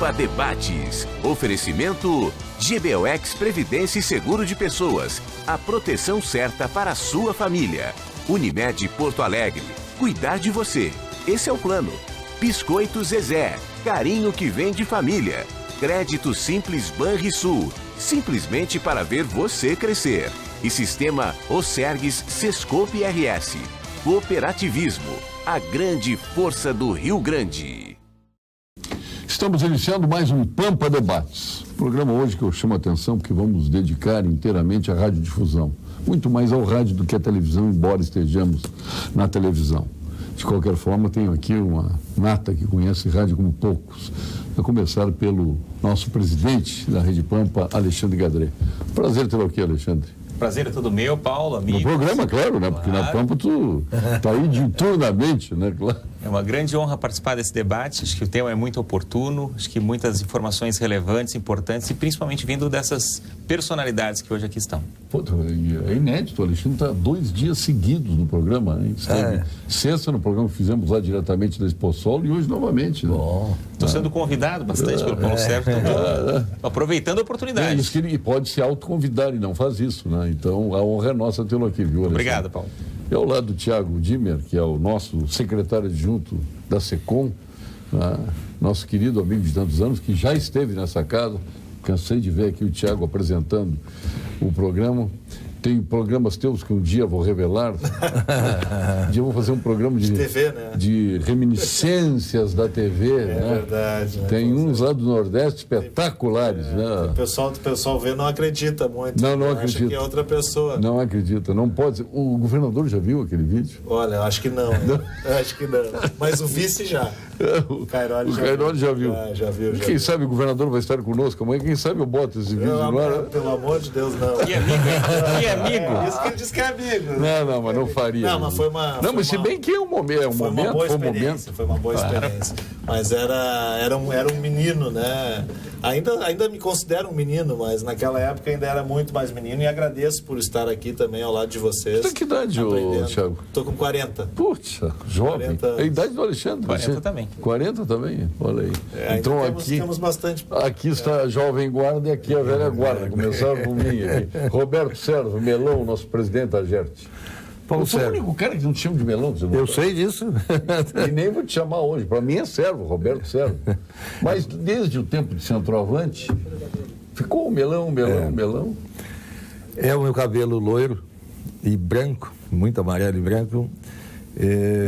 Pampa Debates. Oferecimento GBOX Previdência e Seguro de Pessoas. A proteção certa para a sua família. Unimed Porto Alegre. Cuidar de você. Esse é o plano. Biscoito Zezé. Carinho que vem de família. Crédito Simples Banrisul. Simplesmente para ver você crescer. E Sistema Osergues Sescope RS. Cooperativismo. A grande força do Rio Grande. Estamos iniciando mais um Pampa Debates. Programa hoje que eu chamo a atenção porque vamos dedicar inteiramente à radiodifusão. Muito mais ao rádio do que à televisão, embora estejamos na televisão. De qualquer forma, tenho aqui uma nata que conhece rádio como poucos. A começar pelo nosso presidente da Rede Pampa, Alexandre Gadré. Prazer tê-lo aqui, Alexandre. Prazer é todo meu, Paulo, amigo. No programa, claro, né? Porque na Pampa tu tá aí diuturnamente, né? Claro. É uma grande honra participar desse debate. Acho que o tema é muito oportuno, acho que muitas informações relevantes, importantes e principalmente vindo dessas personalidades que hoje aqui estão. Pô, é inédito, o Alexandre está 2 dias seguidos no programa, hein? Esteve sexta no programa que fizemos lá diretamente da Exposol e hoje novamente. Né? Estou sendo convidado bastante pelo Paulo Sérgio, aproveitando a oportunidade. É isso que ele pode se autoconvidar e não faz isso, né? Então a honra é nossa tê-lo aqui, viu, Alexandre? Obrigado, Paulo. E ao lado do Tiago Dimmer, que é o nosso secretário adjunto da SECOM, nosso querido amigo de tantos anos, que já esteve nessa casa. Cansei de ver aqui o Tiago apresentando o programa. Tem programas teus que um dia vou revelar. Um dia eu vou fazer um programa de TV, né? De reminiscências da TV. É verdade. Né? Tem uns lá do Nordeste espetaculares. Né? O pessoal vê não acredita muito. Não acha acredita. que é outra pessoa. Não acredita, não pode ser. O governador já viu aquele vídeo? Olha, eu acho que não. Eu acho que não. Mas o vice já. O Cairoli já viu. Já viu. Quem sabe o governador vai estar conosco amanhã, quem sabe eu boto esse vídeo no ar. Pelo amor de Deus, não. Que amigo, hein? Que amigo. Isso que ele diz que é amigo. Não, mas não faria. Não, mas foi uma... Não, mas se bem que é um momento. Foi uma boa experiência. Foi uma boa experiência. Mas era um menino, né? Ainda me considero um menino, mas naquela época ainda era muito mais menino e agradeço por estar aqui também ao lado de vocês. Você tem que idade, Thiago? Estou com 40. Putz, jovem. É a idade do Alexandre. 40 também. 40 também? Olha aí. Então temos bastante... Aqui está a jovem guarda e aqui a velha guarda. Começaram por mim aqui. Roberto Servo, Melão, nosso presidente da Gerte. Eu sou o único cara que não te chama de Melão. Eu sei disso. E nem vou te chamar hoje. Para mim é Servo, Roberto Servo. Mas desde o tempo de centroavante, ficou o Melão. É o meu cabelo loiro e branco, muito amarelo e branco.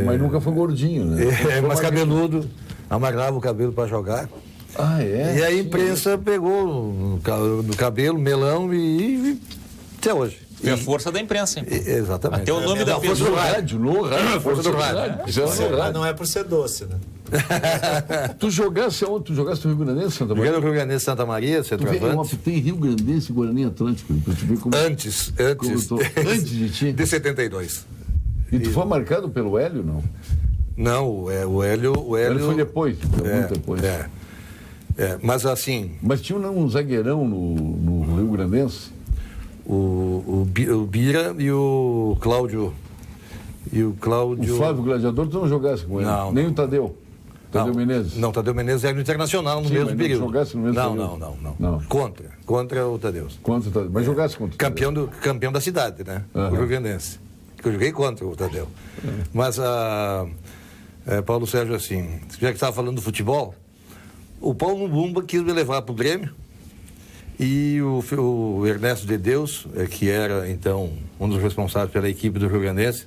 Mas nunca foi gordinho, né? Mas cabeludo, amarrava o cabelo para jogar. Ah, é? E a imprensa pegou no cabelo, melão e até hoje. E a força da imprensa, hein? Exatamente. Até o nome da força do rádio. Força do rádio. Mas não é por ser doce, né? Tu jogasse onde? Tu jogasse no Rio Grandense, Santa Maria? Joguei no Rio Grandense, Santa Maria, centroavante. Tem Rio Grandense e Guarani Atlântico. Pra te ver como... Antes antes de ti? De 72. E tu foi marcado pelo Hélio, não? Não, o Hélio... O Hélio foi depois, muito depois. Mas assim... Mas tinha um zagueirão no Rio Grandense? O Bira e o Cláudio. O Flávio Gladiador, tu não jogasse com ele? Não. Nem o Tadeu? Tadeu Menezes? Não, Tadeu Menezes era no Internacional no mesmo período. Não jogasse no mesmo período? Não. Contra o Tadeu. Mas jogasse contra o Tadeu? Campeão da cidade, né? O Rio Grandense. Que eu joguei contra o Tadeu. Mas, Paulo Sérgio, assim, já que estava falando do futebol, o Paulo Mbumba quis me levar para o Grêmio. E o Ernesto de Deus, que era, então, um dos responsáveis pela equipe do Rio Grandense,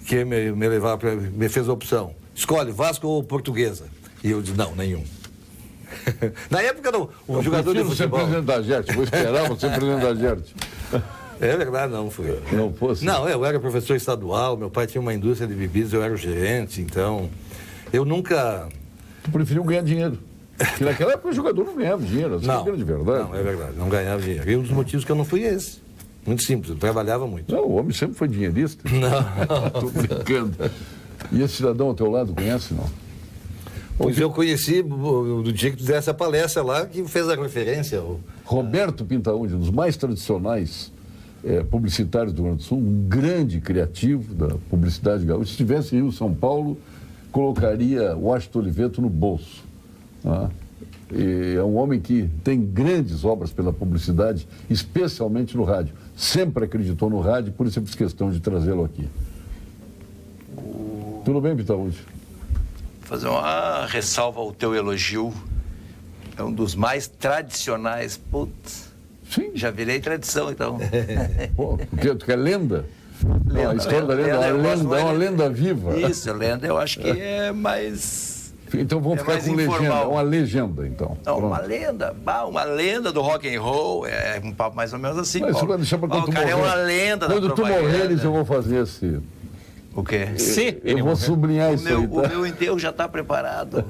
que me fez a opção. Escolhe Vasco ou Portuguesa? E eu disse, não, nenhum. Na época, não. O jogador de futebol... Você presidente da Gerte. Vou esperar você presidente da Gerte. É verdade, não fui. Não fosse? Não, eu era professor estadual, meu pai tinha uma indústria de bebidas, eu era o gerente, então... Eu nunca... Tu preferiu ganhar dinheiro? Porque naquela época o jogador não ganhava dinheiro, não, de verdade. Não, é verdade, não ganhava dinheiro. E um dos motivos que eu não fui esse. Muito simples, eu trabalhava muito. Não, o homem sempre foi dinheirista. Não. Estou brincando. E esse cidadão ao teu lado, conhece, não? Pois eu conheci do dia que tu desse a palestra lá, que fez a referência. Roberto Pintaúdi, um dos mais tradicionais publicitários do Rio Grande do Sul, um grande criativo da publicidade gaúcha. Se estivesse em Rio São Paulo, colocaria Washington Oliveto no bolso. é um homem que tem grandes obras pela publicidade, especialmente no rádio. Sempre acreditou no rádio, por isso eu fiz questão de trazê-lo aqui. Tudo bem, Pitaúde? Fazer uma ressalva ao teu elogio. É um dos mais tradicionais. Putz, Sim. já virei tradição, então. Pô, porque tu quer lenda? Lenda, A história da lenda eu gosto é uma mais- lenda viva. Isso, lenda eu acho que é mais... Então vamos É ficar mais com legenda. informal. É uma legenda, então. Não, Pronto. uma lenda do rock and roll, é um papo mais ou menos assim, Mas você Paulo. vai deixar para quando O tu cara morrer. é uma lenda da Quando tu propaganda. morreres, eu vou fazer esse... O quê? Eu vou sublinhar isso aí, O tá? meu enterro já está preparado.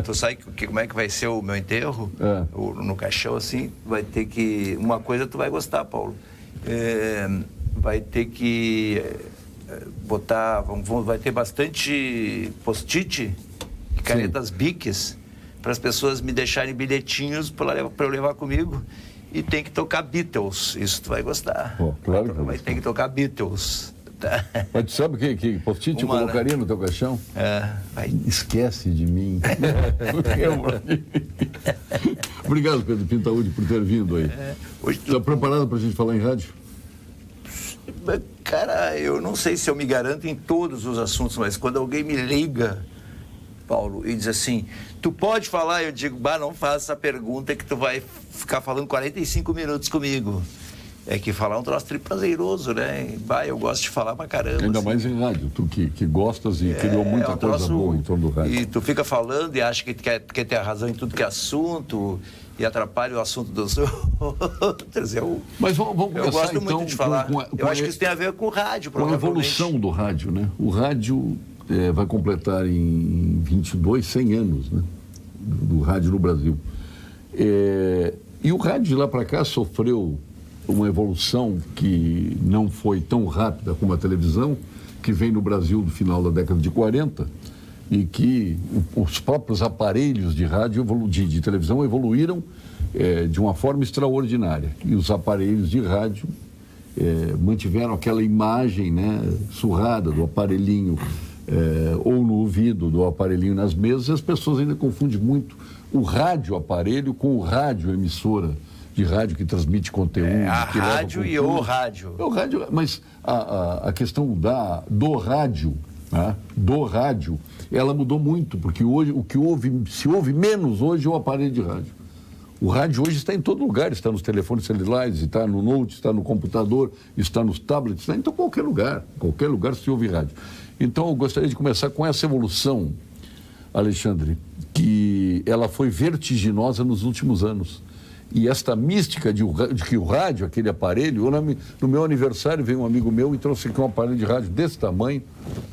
Tu sabe como é que vai ser o meu enterro? É. No caixão, assim, vai ter que... Uma coisa tu vai gostar, Paulo. Vai ter que botar... Vai ter bastante post-it, canetas biques, para as pessoas me deixarem bilhetinhos para eu levar comigo. E tem que tocar Beatles. Isso tu vai gostar. Pô, claro que eu vou Vai ter que tocar Beatles. Tá? Mas tu sabe que post-it eu Uma, né? colocaria no teu caixão? Vai. Esquece de mim. Obrigado, Pedro Pintaúdi, por ter vindo aí. Hoje Está preparado para a gente falar em rádio? Cara, eu não sei se eu me garanto em todos os assuntos, mas quando alguém me liga, Paulo, e diz assim, tu pode falar? Eu digo, não faça essa pergunta que tu vai ficar falando 45 minutos comigo. É que falar é um troço prazeroso, né? Eu gosto de falar pra caramba. Ainda assim. mais em rádio, tu que gostas e criou muita um coisa troço- boa em torno do rádio. E tu fica falando e acha que quer ter a razão em tudo que é assunto e atrapalha o assunto dos outros. Mas vamos Eu começar gosto então muito de falar. com Eu acho que isso tem a ver com o rádio, com a provavelmente. evolução do rádio, né? O rádio vai completar em 22, 100 anos, né? Do rádio no Brasil. E o rádio de lá para cá sofreu uma evolução que não foi tão rápida como a televisão, que vem no Brasil do final da década de 40 e que os próprios aparelhos de rádio, de televisão, evoluíram de uma forma extraordinária. E os aparelhos de rádio mantiveram aquela imagem, né, surrada do aparelhinho ou no ouvido do aparelhinho nas mesas, e as pessoas ainda confundem muito o rádio aparelho com o rádio emissora de rádio que transmite conteúdo. A que leva rádio e cultura. o rádio. É o rádio, mas a questão do rádio, né, do rádio, ela mudou muito, porque hoje se ouve menos hoje é o aparelho de rádio. O rádio hoje está em todo lugar, está nos telefones celulares, está no note, está no computador, está nos tablets, está em qualquer lugar se ouve rádio. Então eu gostaria de começar com essa evolução, Alexandre, que ela foi vertiginosa nos últimos anos. E esta mística de que o rádio, aquele aparelho, no meu aniversário veio um amigo meu e trouxe aqui um aparelho de rádio desse tamanho,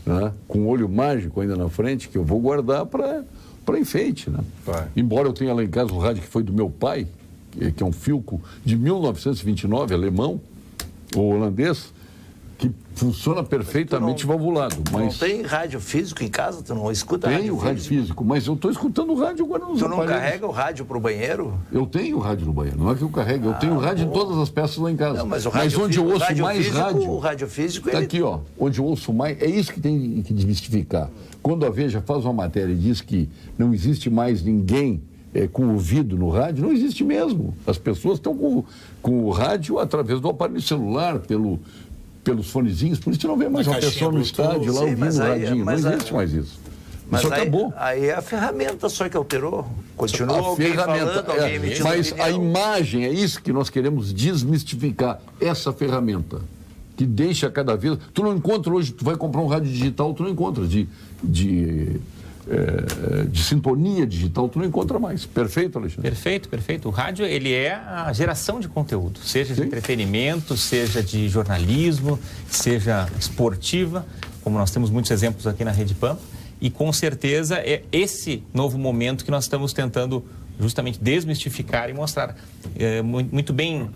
né, com um olho mágico ainda na frente, que eu vou guardar para enfeite, né? Embora eu tenha lá em casa o rádio que foi do meu pai, que é um Philco de 1929, alemão ou holandês, que funciona perfeitamente valvulado. Mas Não tem rádio físico em casa? Tu não escuta tenho rádio físico, mas eu estou escutando o rádio agora nos Tu não aparelhos. carrega o rádio pro banheiro? Eu tenho rádio no banheiro, não é que eu carrego, eu tenho rádio em todas as peças lá em casa. Não, mas o rádio onde eu físico- ouço rádio mais físico- rádio... o rádio físico, Está ele- aqui, ó, onde eu ouço mais... É isso que tem que desmistificar. Quando a Veja faz uma matéria e diz que não existe mais ninguém com ouvido no rádio, não existe mesmo. As pessoas estão com o rádio através do aparelho celular, pelos fonezinhos, por isso você não vê mais Na uma caixinha pessoa no Bluetooth. estádio lá Sim, ouvindo mas o aí- radinho. Não mas existe mais isso. Isso aí, acabou. aí é a ferramenta só que alterou. Continua alguém falando, alguém emitindo mas opinião. a imagem, é isso que nós queremos desmistificar, essa ferramenta, que deixa cada vez... Tu não encontra hoje, tu vai comprar um rádio digital, tu não encontra de sintonia digital, tu não encontra mais. Perfeito, Alexandre? Perfeito, perfeito. O rádio, ele é a geração de conteúdo, seja de Sim. entretenimento, seja de jornalismo, seja esportiva, como nós temos muitos exemplos aqui na Rede Pampa, e com certeza é esse novo momento que nós estamos tentando justamente desmistificar e mostrar. Muito bem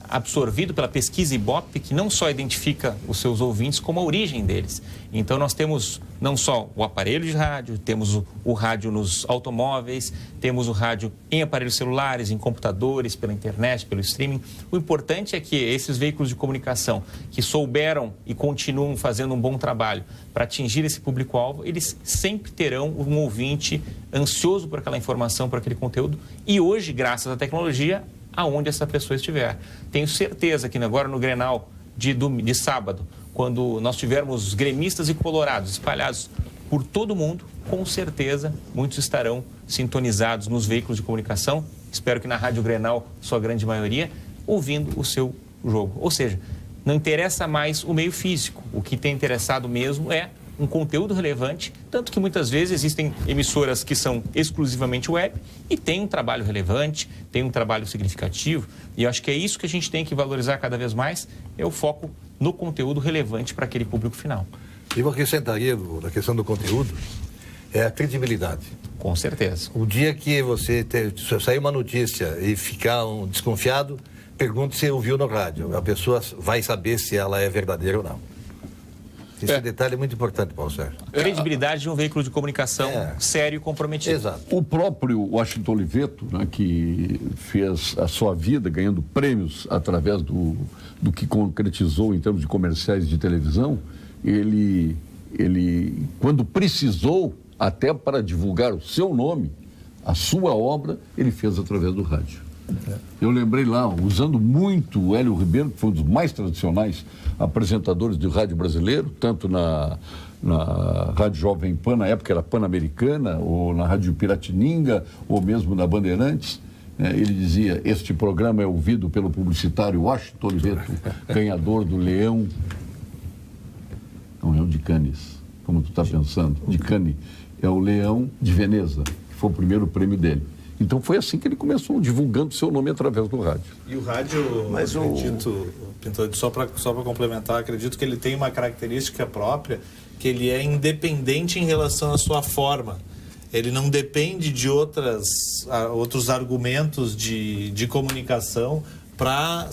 absorvido pela pesquisa Ibope, que não só identifica os seus ouvintes, como a origem deles. Então nós temos não só o aparelho de rádio, temos o rádio nos automóveis, temos o rádio em aparelhos celulares, em computadores, pela internet, pelo streaming. O importante é que esses veículos de comunicação que souberam e continuam fazendo um bom trabalho para atingir esse público-alvo, eles sempre terão um ouvinte ansioso por aquela informação, por aquele conteúdo, e hoje, graças à tecnologia, aonde essa pessoa estiver. Tenho certeza que agora no Grenal de sábado, quando nós tivermos gremistas e colorados espalhados por todo o mundo, com certeza muitos estarão sintonizados nos veículos de comunicação, espero que na Rádio Grenal, sua grande maioria, ouvindo o seu jogo. Ou seja, não interessa mais o meio físico, o que tem interessado mesmo é um conteúdo relevante, tanto que muitas vezes existem emissoras que são exclusivamente web e tem um trabalho relevante, tem um trabalho significativo, e eu acho que é isso que a gente tem que valorizar cada vez mais, é o foco no conteúdo relevante para aquele público final. E eu acrescentaria na questão do conteúdo, é a credibilidade. Com certeza. O dia que você sair uma notícia e ficar desconfiado, pergunte se ouviu no rádio. A pessoa vai saber se ela é verdadeira ou não. Esse detalhe é muito importante, Paulo Sérgio. A credibilidade de um veículo de comunicação sério e comprometido. Exato. O próprio Washington Oliveto, né, que fez a sua vida ganhando prêmios através do que concretizou em termos de comerciais de televisão, ele quando precisou, até para divulgar o seu nome, a sua obra, ele fez através do rádio. Eu lembrei lá, usando muito o Hélio Ribeiro, que foi um dos mais tradicionais apresentadores do rádio brasileiro, tanto na Rádio Jovem Pan, na época era Pan-Americana, ou na Rádio Piratininga, ou mesmo na Bandeirantes. Ele dizia, este programa é ouvido pelo publicitário Washington Oliveto, ganhador do Leão. Não, Leão de Cannes, como tu está pensando, de Cannes. É o Leão de Veneza, que foi o primeiro prêmio dele. Então foi assim que ele começou, divulgando seu nome através do rádio. E o rádio, acredito, Pinto, só para complementar, acredito que ele tem uma característica própria, que ele é independente em relação à sua forma. Ele não depende de outros argumentos de comunicação para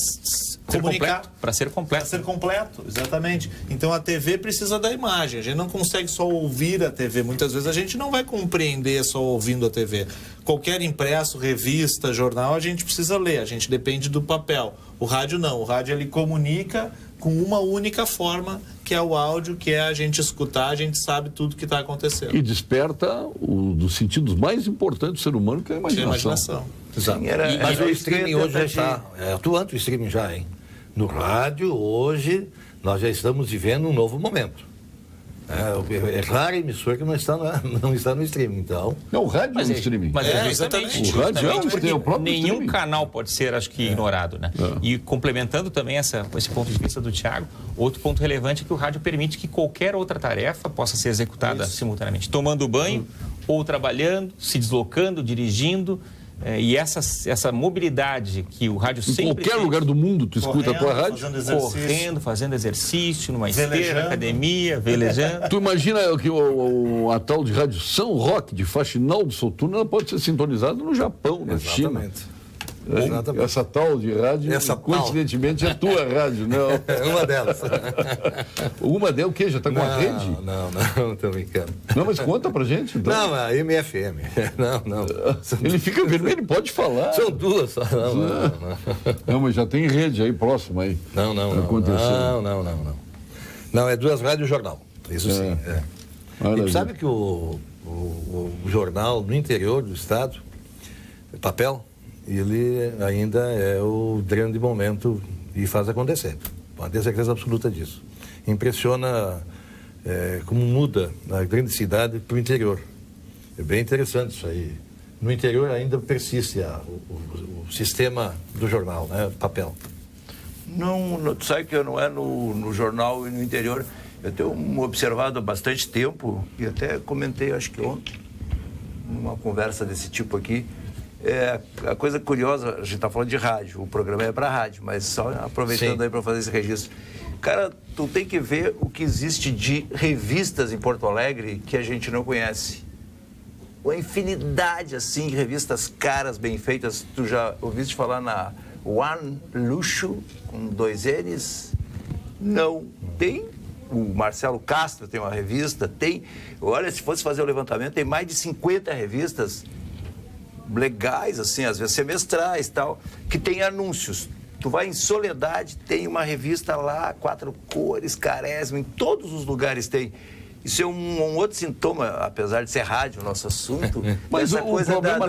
comunicar. Para ser completo. Para ser completo, exatamente. Então a TV precisa da imagem. A gente não consegue só ouvir a TV. Muitas vezes a gente não vai compreender só ouvindo a TV. Qualquer impresso, revista, jornal, a gente precisa ler. A gente depende do papel. O rádio não. O rádio ele comunica com uma única forma, que é o áudio, que é a gente escutar, a gente sabe tudo que está acontecendo. E desperta um dos sentidos mais importantes do ser humano, que é a imaginação. Exato. Mas o streaming hoje já está atuante, o streaming já, hein? No rádio, hoje, nós já estamos vivendo um novo momento. É rara a emissora que não está no streaming, então... Não, o rádio é no streaming. Mas exatamente. O rádio tem o próprio nenhum streaming. canal pode ser, acho que, ignorado, né? E complementando também esse ponto de vista do Thiago, outro ponto relevante é que o rádio permite que qualquer outra tarefa possa ser executada simultaneamente. Tomando banho, ou trabalhando, se deslocando, dirigindo... E essa mobilidade que o rádio sempre em qualquer lugar do mundo tu escuta a tua rádio, correndo, fazendo exercício, numa esteira, academia, velejando. Tu imagina que a tal de rádio São Roque, de Faxinal do Soturno, ela pode ser sintonizada no Japão, na China. Exatamente. Essa tal de rádio, coincidentemente, é a tua rádio, não? É uma delas. Uma delas o quê? Já está com a rede? Não, estou brincando. Não, mas conta pra gente. Então. Não, a MFM. Não. Ele fica vermelho, pode falar. São duas só. Não, mas já tem rede aí próxima aí. Não. Não, é duas rádios jornal. Isso sim. E tu sabe que o jornal no interior do estado, papel, ele ainda é o grande momento e faz acontecer. Pode ter certeza absoluta disso. Impressiona como muda a grande cidade para o interior. É bem interessante isso aí. No interior ainda persiste o sistema do jornal, né? Papel. Não, tu sabe que não é no jornal e no interior. Eu tenho observado há bastante tempo, e até comentei, acho que ontem, numa conversa desse tipo aqui, a coisa curiosa, a gente está falando de rádio, o programa é para rádio, mas só aproveitando aí para fazer esse registro. Cara, tu tem que ver o que existe de revistas em Porto Alegre que a gente não conhece. Uma infinidade, assim, de revistas caras, bem feitas. Tu já ouviste falar na One Luxo, com 2 N's? Não. Tem o Marcelo Castro tem uma revista, olha, se fosse fazer o levantamento, tem mais de 50 revistas legais, assim, às vezes semestrais e tal, que tem anúncios. Tu vai em Soledade, tem uma revista lá, 4 cores, Quaresma, em todos os lugares tem. Isso é um outro sintoma, apesar de ser rádio, o nosso assunto. Mas o problema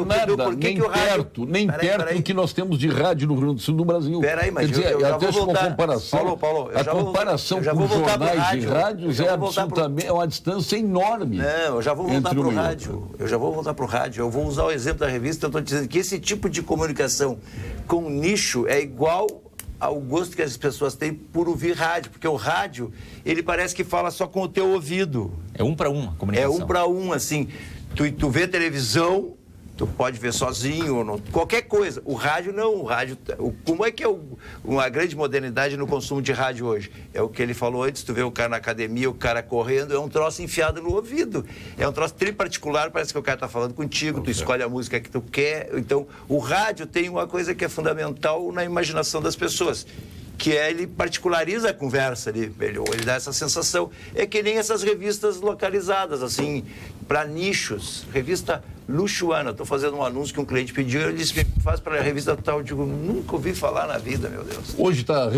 nem perto do que nós temos de rádio no Rio Grande do Sul, no Brasil. Peraí, mas eu já vou voltar. Paulo, a comparação com jornais e rádios é absolutamente uma distância enorme. Não, eu já vou voltar para o rádio. Eu vou usar o exemplo da revista. Eu estou dizendo que esse tipo de comunicação com nicho é igual ao gosto que as pessoas têm por ouvir rádio, porque o rádio, ele parece que fala só com o teu ouvido. É 1 para 1 a comunicação. É 1 para 1, assim. Tu vê televisão, tu pode ver sozinho, não, qualquer coisa. O rádio não, como é que é uma grande modernidade no consumo de rádio hoje? É o que ele falou antes, tu vê o cara na academia, o cara correndo, é um troço enfiado no ouvido. É um troço triparticular, parece que o cara está falando contigo, tu escolhe a música que tu quer. Então, o rádio tem uma coisa que é fundamental na imaginação das pessoas, que é ele particulariza a conversa ali, ele dá essa sensação. É que nem essas revistas localizadas, assim, para nichos. Revista Luxuana, estou fazendo um anúncio que um cliente pediu, ele disse, faz para a revista tal. Eu digo, nunca ouvi falar na vida, meu Deus. Hoje está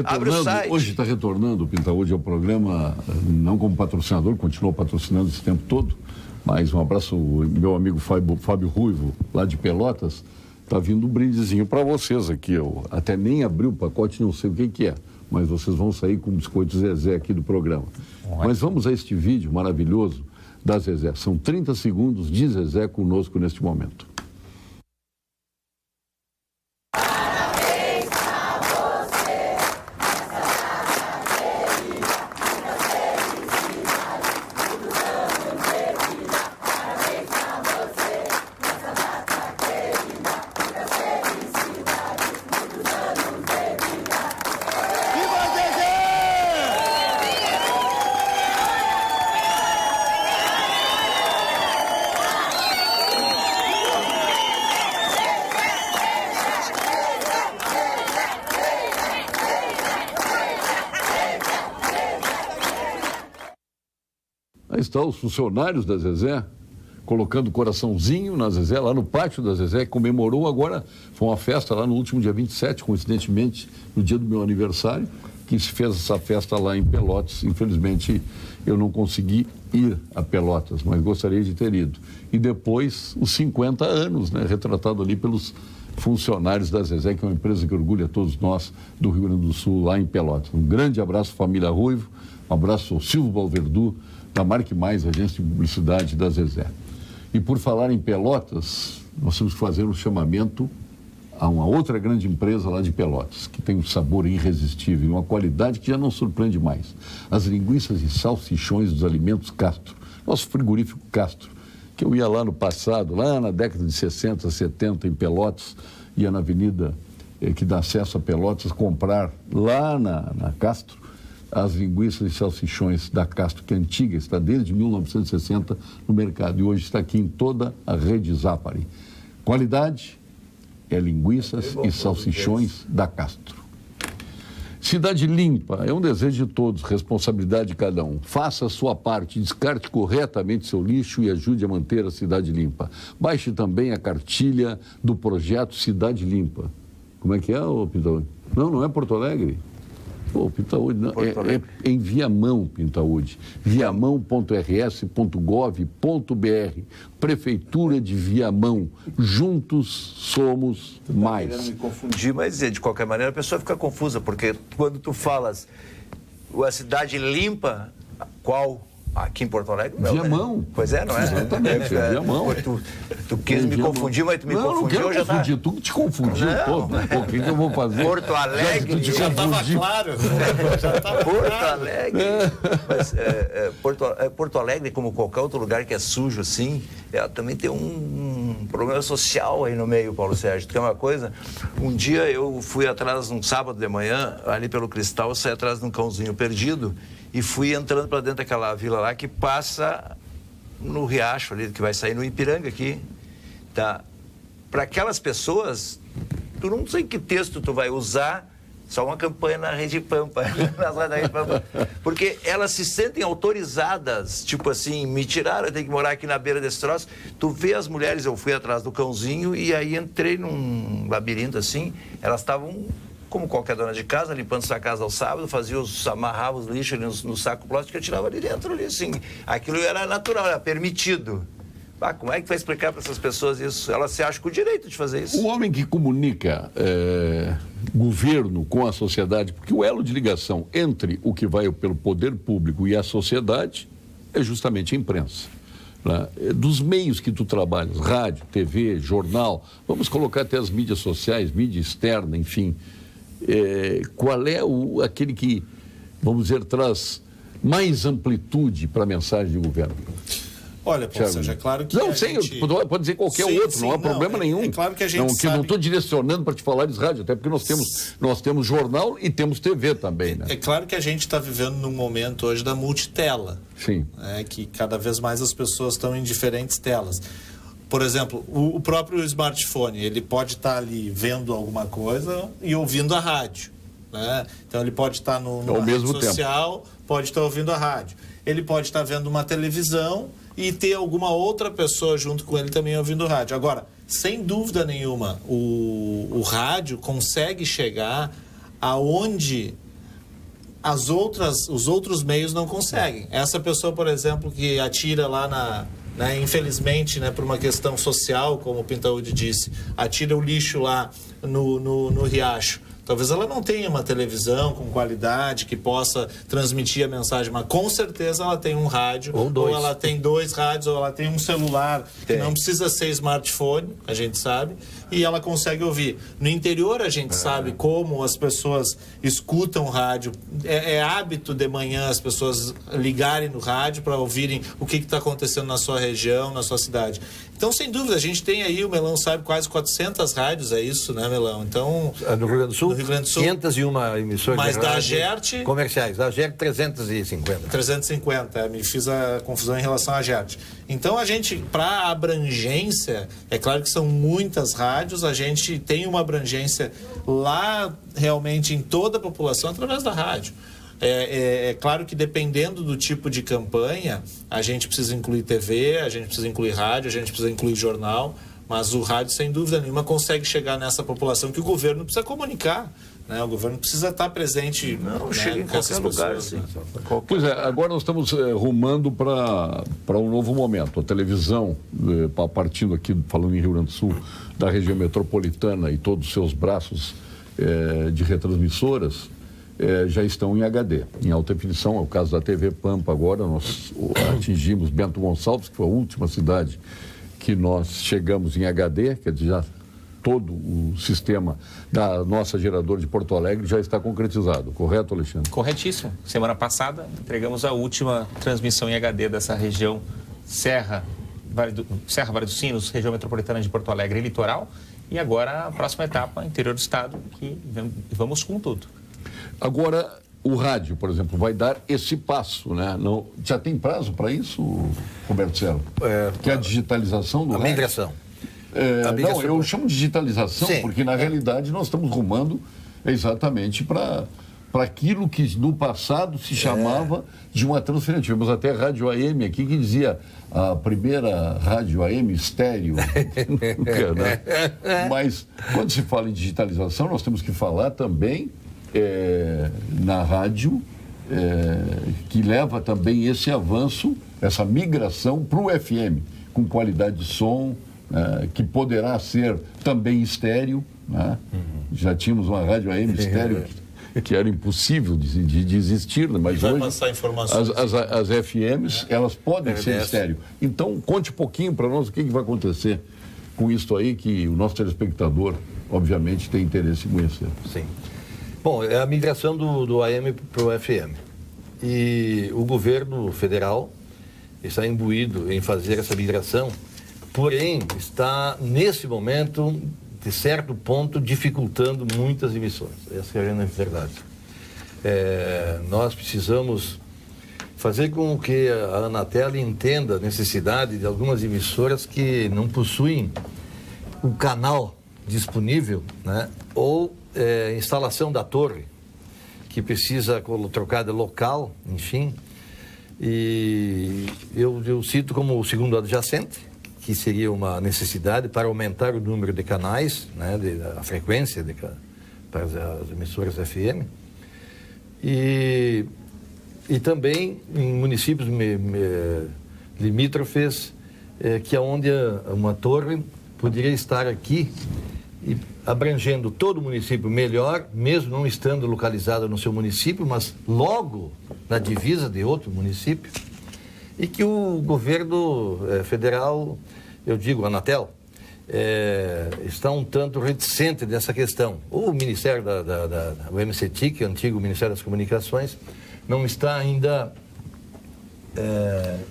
retornando o Pintaúde ao programa, não como patrocinador, continuou patrocinando esse tempo todo, mas um abraço, meu amigo Fábio Ruivo, lá de Pelotas. Está vindo um brindezinho para vocês aqui. Eu até nem abri o pacote, não sei o que é, mas vocês vão sair com biscoito Zezé aqui do programa. Mas vamos a este vídeo maravilhoso da Zezé. São 30 segundos de Zezé conosco neste momento. Aí estão os funcionários da Zezé, colocando coraçãozinho na Zezé, lá no pátio da Zezé, comemorou agora, foi uma festa lá no último dia 27, coincidentemente, no dia do meu aniversário, que se fez essa festa lá em Pelotas. Infelizmente, eu não consegui ir a Pelotas, mas gostaria de ter ido. E depois, os 50 anos, né, retratado ali pelos funcionários da Zezé, que é uma empresa que orgulha todos nós do Rio Grande do Sul, lá em Pelotas. Um grande abraço, família Ruivo, um abraço ao Silvio Balverdu, da Marque Mais, agência de publicidade da Zezé. E por falar em Pelotas, nós temos que fazer um chamamento a uma outra grande empresa lá de Pelotas, que tem um sabor irresistível, uma qualidade que já não surpreende mais. As linguiças e salsichões dos alimentos Castro, nosso frigorífico Castro, que eu ia lá no passado, lá na década de 60, 70, em Pelotas, ia na avenida que dá acesso a Pelotas, comprar lá na Castro, as linguiças e salsichões da Castro, que é antiga, está desde 1960 no mercado e hoje está aqui em toda a rede Zapari. Qualidade é linguiças e salsichões da Castro. Cidade limpa é um desejo de todos, responsabilidade de cada um. Faça a sua parte, descarte corretamente seu lixo e ajude a manter a cidade limpa. Baixe também a cartilha do projeto Cidade Limpa. Como é que é, Pintaúde? Não é Porto Alegre. Pô, Pintaúde, não, é em Viamão, Pintaúde. viamão.rs.gov.br. Prefeitura de Viamão. Juntos somos mais. Não me confundir, mas de qualquer maneira a pessoa fica confusa, porque quando tu falas a cidade limpa, qual? Aqui em Porto Alegre? Não, Viamão. Né? Pois é, não é? Exatamente, Viamão. Tu quis me confundir, mas tu me confundiu. Não quero já confundir, tu te confundiu. Pô, o que eu vou fazer? Porto Alegre. Já estava claro. Porto Alegre. Mas Porto Alegre, como qualquer outro lugar que é sujo assim, também tem um problema social aí no meio, Paulo Sérgio. Tu quer uma coisa? Um dia eu fui atrás, um sábado de manhã, ali pelo Cristal, eu saí atrás de um cãozinho perdido e fui entrando para dentro daquela vila lá que passa no riacho ali, que vai sair no Ipiranga aqui, tá? Para aquelas pessoas, tu não sei que texto tu vai usar Só uma campanha na Rede Pampa, nas rádios da Rede Pampa. Porque elas se sentem autorizadas, tipo assim, me tiraram, eu tenho que morar aqui na beira desse troço. Tu vê as mulheres, eu fui atrás do cãozinho e aí entrei num labirinto assim, elas estavam, como qualquer dona de casa, limpando sua casa ao sábado, amarrava os lixos ali no saco plástico e eu tirava ali dentro, ali, assim. Aquilo era natural, era permitido. Como é que vai explicar para essas pessoas isso? Elas se acham com o direito de fazer isso. O homem que comunica governo com a sociedade, porque o elo de ligação entre o que vai pelo poder público e a sociedade é justamente a imprensa. Né? Dos meios que tu trabalhas, rádio, TV, jornal, vamos colocar até as mídias sociais, mídia externa, enfim. Qual é aquele que, vamos dizer, traz mais amplitude para a mensagem de governo? Olha, Paulo Sérgio, é claro que não, pode dizer qualquer outro, não há problema nenhum. É claro que a gente sabe... Não estou direcionando para te falar de rádio, até porque nós temos jornal e temos TV também, né? É claro que a gente está vivendo num momento hoje da multitela. Sim. Que cada vez mais as pessoas estão em diferentes telas. Por exemplo, o próprio smartphone, ele pode estar ali vendo alguma coisa e ouvindo a rádio. Né? Então, ele pode estar numa rede social, pode estar ouvindo a rádio. Ele pode estar vendo uma televisão e ter alguma outra pessoa junto com ele também ouvindo rádio. Agora, sem dúvida nenhuma, o rádio consegue chegar aonde os outros meios não conseguem. Essa pessoa, por exemplo, que atira lá infelizmente, por uma questão social, como o Pintaúdi disse, atira o lixo lá no riacho. Talvez ela não tenha uma televisão com qualidade que possa transmitir a mensagem, mas com certeza ela tem um rádio, ou ela tem 2 rádios, ou ela tem um celular, que não precisa ser smartphone, a gente sabe, e ela consegue ouvir. No interior a gente sabe como as pessoas escutam rádio, é hábito de manhã as pessoas ligarem no rádio para ouvirem o que está acontecendo na sua região, na sua cidade. Então, sem dúvida, a gente tem aí, o Melão sabe, quase 400 rádios, é isso, né, Melão? Então, no Rio Grande do Sul? No Rio Grande do Sul. 501 emissoras mas da GERT... comerciais. Da GERT, 350. 350, me fiz a confusão em relação à GERT. Então, a gente, para abrangência, é claro que são muitas rádios, a gente tem uma abrangência lá, realmente, em toda a população, através da rádio. É claro que dependendo do tipo de campanha, a gente precisa incluir TV, a gente precisa incluir rádio, a gente precisa incluir jornal, mas o rádio, sem dúvida nenhuma, consegue chegar nessa população que o governo precisa comunicar. Né? O governo precisa estar presente chega em qualquer lugar. Assim. Pois é, agora nós estamos rumando para um novo momento. A televisão, partindo aqui, falando em Rio Grande do Sul, da região metropolitana e todos os seus braços de retransmissoras, já estão em HD, em alta definição. É o caso da TV Pampa agora. Nós atingimos Bento Gonçalves, que foi a última cidade que nós chegamos em HD, quer dizer, já todo o sistema da nossa geradora de Porto Alegre já está concretizado. Correto, Alexandre? Corretíssimo. Semana passada entregamos a última transmissão em HD dessa região Serra, Vale dos Sinos, região metropolitana de Porto Alegre e litoral. E agora a próxima etapa, interior do estado, que vamos com tudo. Agora, o rádio, por exemplo, vai dar esse passo, né? Não, já tem prazo para isso, Roberto Serra? Que é a digitalização do rádio? Migração. Não, eu chamo de digitalização, sim, porque na realidade nós estamos rumando exatamente para aquilo que no passado se chamava de uma transferência. Tivemos até a Rádio AM aqui que dizia a primeira Rádio AM estéreo. Né? Mas quando se fala em digitalização, nós temos que falar também na rádio, que leva também esse avanço, essa migração para o FM, com qualidade de som, que poderá ser também estéreo. Né? Já tínhamos uma rádio AM estéreo que era impossível de existir, né? Mas hoje as FMs, elas podem ser estéreo. Então, conte um pouquinho para nós o que vai acontecer com isso aí, que o nosso telespectador, obviamente, tem interesse em conhecer. Sim. Bom, é a migração do AM para o FM. E o governo federal está imbuído em fazer essa migração, porém está, nesse momento, de certo ponto, dificultando muitas emissões. Essa é a verdade. Nós precisamos fazer com que a Anatel entenda a necessidade de algumas emissoras que não possuem um canal disponível, né? Ou instalação da torre, que precisa trocar de local, enfim. E eu cito como o segundo adjacente, que seria uma necessidade para aumentar o número de canais, né, a frequência para as emissoras FM. E também em municípios limítrofes, que é onde uma torre poderia estar aqui e abrangendo todo o município melhor, mesmo não estando localizada no seu município, mas logo na divisa de outro município, e que o governo federal, eu digo, a Anatel, está um tanto reticente dessa questão. O Ministério o MCTIC, antigo Ministério das Comunicações, não está ainda,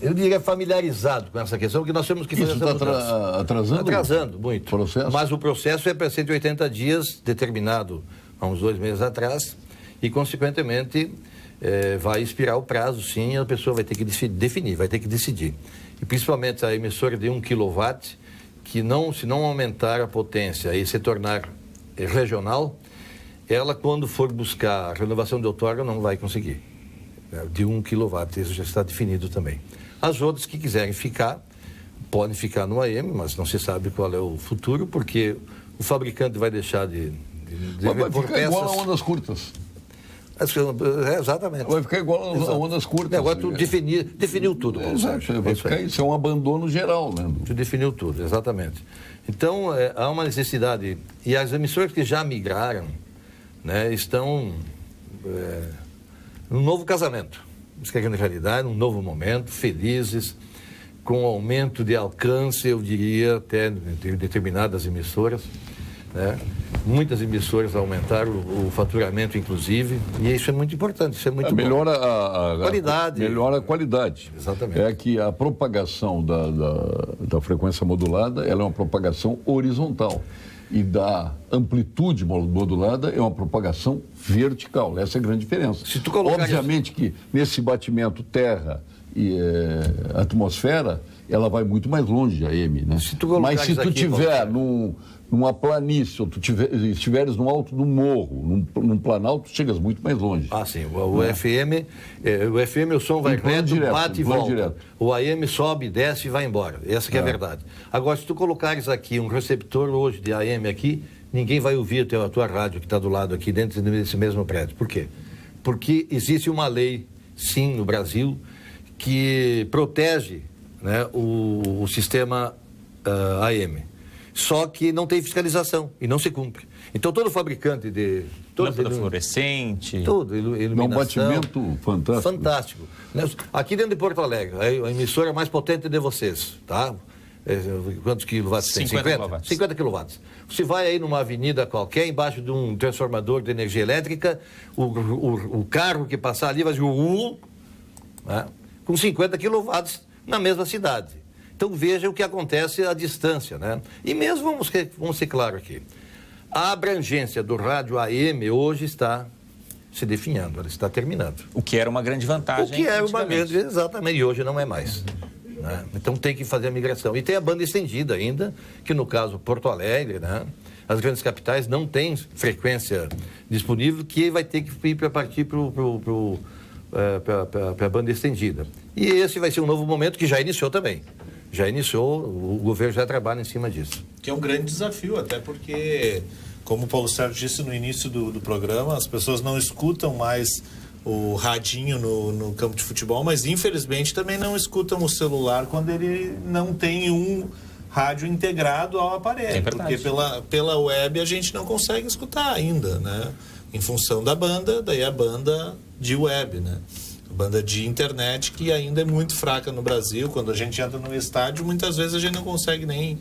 eu diria, familiarizado com essa questão, porque nós temos que fazer essa mudança. Isso está atrasando? Atrasando muito. Processo? Mas o processo é para 180 dias, determinado há uns 2 meses atrás, e, consequentemente, vai expirar o prazo, sim, e a pessoa vai ter que definir, vai ter que decidir. E, principalmente, a emissora de 1 kW, que se não aumentar a potência e se tornar regional, ela, quando for buscar a renovação de outorga, não vai conseguir. De 1 kW, isso já está definido também. As outras que quiserem ficar, podem ficar no AM, mas não se sabe qual é o futuro, porque o fabricante vai deixar de vai ficar igual a ondas curtas. Exatamente. Vai ficar igual a ondas curtas. Agora tu definiu tudo. Exato, vai ficar isso, é um abandono geral, né? Tu definiu tudo, exatamente. Então, há uma necessidade, e as emissoras que já migraram, né, estão num novo casamento. Isso que é a realidade, num novo momento, felizes, com aumento de alcance, eu diria, até de determinadas emissoras. Né? Muitas emissoras aumentaram o faturamento, inclusive, e isso é muito importante, isso é muito melhora bom. Qualidade. Melhora a qualidade. Exatamente. É que a propagação da frequência modulada, ela é uma propagação horizontal. E da amplitude modulada é uma propagação vertical. Essa é a grande diferença. Se tu colocar Obviamente que nesse batimento terra e atmosfera, ela vai muito mais longe, a AM, né? Mas se tu tiver numa planície, ou tu estiveres no alto do morro, num planalto, tu chegas muito mais longe. Ah, sim. O FM, o som vai reto, bate e volta. Direto. O AM sobe, desce e vai embora. Essa que é a verdade. Agora, se tu colocares aqui um receptor hoje de AM aqui, ninguém vai ouvir a tua rádio que está do lado aqui, dentro desse mesmo prédio. Por quê? Porque existe uma lei, sim, no Brasil, que protege, né, o sistema AM. Só que não tem fiscalização e não se cumpre. Então, todo fabricante de... Lâmpada fluorescente... Tudo, iluminação... É um batimento fantástico. Fantástico. Aqui dentro de Porto Alegre, a emissora mais potente de vocês, tá? Quantos quilowatts tem? 50 quilowatts. Você vai aí numa avenida qualquer, embaixo de um transformador de energia elétrica, o carro que passar ali vai dizer... Né? Com 50 quilowatts na mesma cidade. Então veja o que acontece à distância, né? E mesmo, vamos ser claros aqui, a abrangência do rádio AM hoje está se definhando, ela está terminando. O que era uma grande vantagem. O que era uma grande, exatamente, e hoje não é mais. Né? Então tem que fazer a migração. E tem a banda estendida ainda, que no caso Porto Alegre, né? As grandes capitais não têm frequência disponível, que vai ter que ir para partir para a banda estendida. E esse vai ser um novo momento que já iniciou também. Já iniciou, o governo já trabalha em cima disso. Que é um grande desafio, até porque, como o Paulo Sérgio disse no início do programa, as pessoas não escutam mais o radinho no campo de futebol, mas infelizmente também não escutam o celular quando ele não tem um rádio integrado ao aparelho. Porque pela web a gente não consegue escutar ainda, né? Em função da banda, daí a banda de web, né? A banda de internet, que ainda é muito fraca no Brasil. Quando a gente entra no estádio, muitas vezes a gente não consegue nem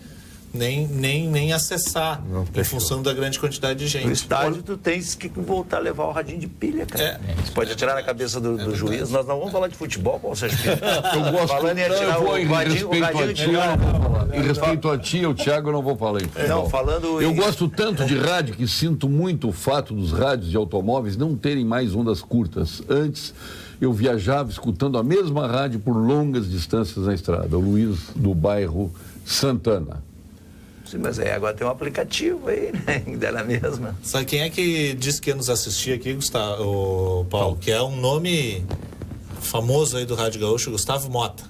acessar, em função da grande quantidade de gente. No estádio tu tens que voltar a levar o radinho de pilha, cara. Você pode atirar na cabeça do juiz. Nós não vamos falar de futebol, Paulo Sérgio. Eu gosto. Falando em atirar o radinho em respeito a ti, o Thiago, eu não vou falar em futebol. Não, falando eu gosto tanto de rádio que sinto muito o fato dos rádios de automóveis não terem mais ondas curtas. Antes, eu viajava escutando a mesma rádio por longas distâncias na estrada. O Luiz, do bairro Santana. Sim, mas aí agora tem um aplicativo aí, né? Ainda na mesma. Sabe quem é que disse que ia nos assistir aqui, Gustavo, o Paulo? Que é um nome famoso aí do Rádio Gaúcho, Gustavo Mota.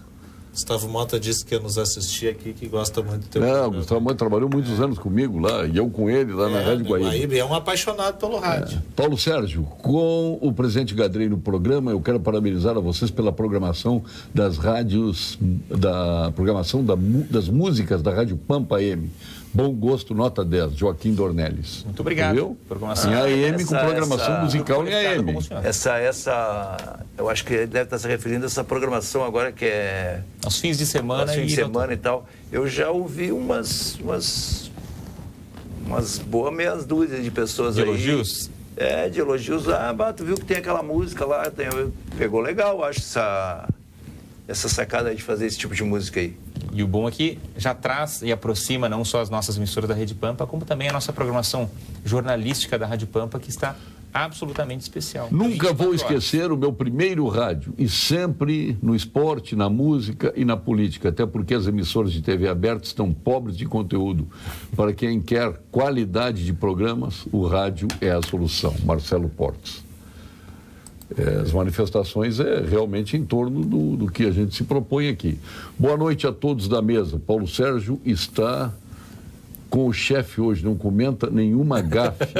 Gustavo Mota disse que ia nos assistir aqui, que gosta muito do teu programa. O Gustavo Mota trabalhou muitos anos comigo lá, e eu com ele lá na Rádio Guaíba. É um apaixonado pelo rádio. Paulo Sérgio, com o presidente Gadrei no programa, eu quero parabenizar a vocês pela programação das rádios, da programação das músicas da Rádio Pampa M. Bom gosto, nota 10, Joaquim Dornelles. Muito obrigado. Viu? Programação. Em AM, com programação musical em AM. Eu acho que ele deve estar se referindo a essa programação agora que é... Aos fins de semana. Aos fins de semana e tal. Eu já ouvi umas boas meias dúzias de pessoas de aí. Elogios? De elogios. Tu viu que tem aquela música lá, pegou legal, acho, essa sacada aí de fazer esse tipo de música aí. E o bom é que já traz e aproxima não só as nossas emissoras da Rede Pampa, como também a nossa programação jornalística da Rádio Pampa, que está absolutamente especial. Nunca vou esquecer o meu primeiro rádio, e sempre no esporte, na música e na política, até porque as emissoras de TV aberta estão pobres de conteúdo. Para quem quer qualidade de programas, o rádio é a solução. Marcelo Portes. As manifestações realmente em torno do que a gente se propõe aqui. Boa noite a todos da mesa. Paulo Sérgio está com o chefe hoje, não comenta nenhuma gafe.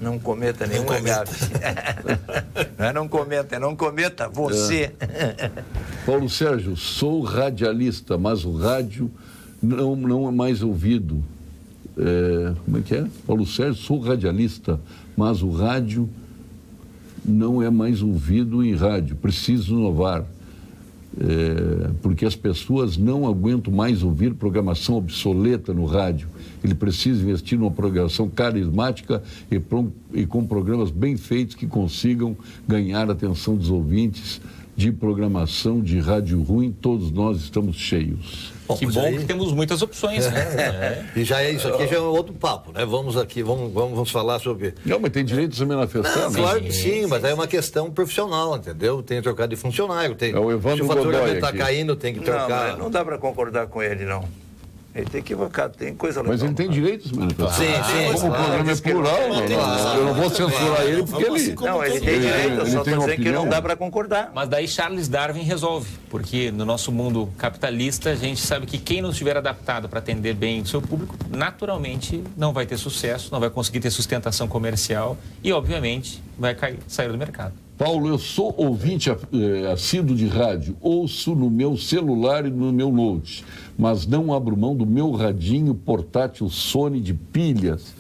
Não cometa nenhuma gafe. Não cometa você. Paulo Sérgio, sou radialista, mas o rádio não é mais ouvido. Como é que é? Paulo Sérgio, sou radialista, mas o rádio não é mais ouvido em rádio. Preciso inovar, porque as pessoas não aguentam mais ouvir programação obsoleta no rádio. Ele precisa investir numa programação carismática e com programas bem feitos que consigam ganhar a atenção dos ouvintes. De programação de rádio ruim, todos nós estamos cheios. Bom, que bom que temos muitas opções, né? E já é isso aqui, já é outro papo, né? Vamos falar sobre... Não, mas tem direito de se manifestar, né? Claro que sim, mas é uma questão profissional, entendeu? Tem que trocar de funcionário, se o faturamento está caindo, tem que trocar... Não dá para concordar com ele, não. Ele tem equivocado, tem coisa legal. Mas ele tem direito de se manifestar. Sim. Como o programa é plural, eu não vou censurar ele porque ele... Não, ele tem direito, eu só estou dizendo que não dá para concordar. Mas daí Charles Darwin resolve, porque no nosso mundo capitalista, a gente sabe que quem não estiver adaptado para atender bem o seu público, naturalmente não vai ter sucesso, não vai conseguir ter sustentação comercial e, obviamente, vai sair do mercado. Paulo, eu sou ouvinte assíduo de rádio, ouço no meu celular e no meu note, mas não abro mão do meu radinho portátil Sony de pilhas,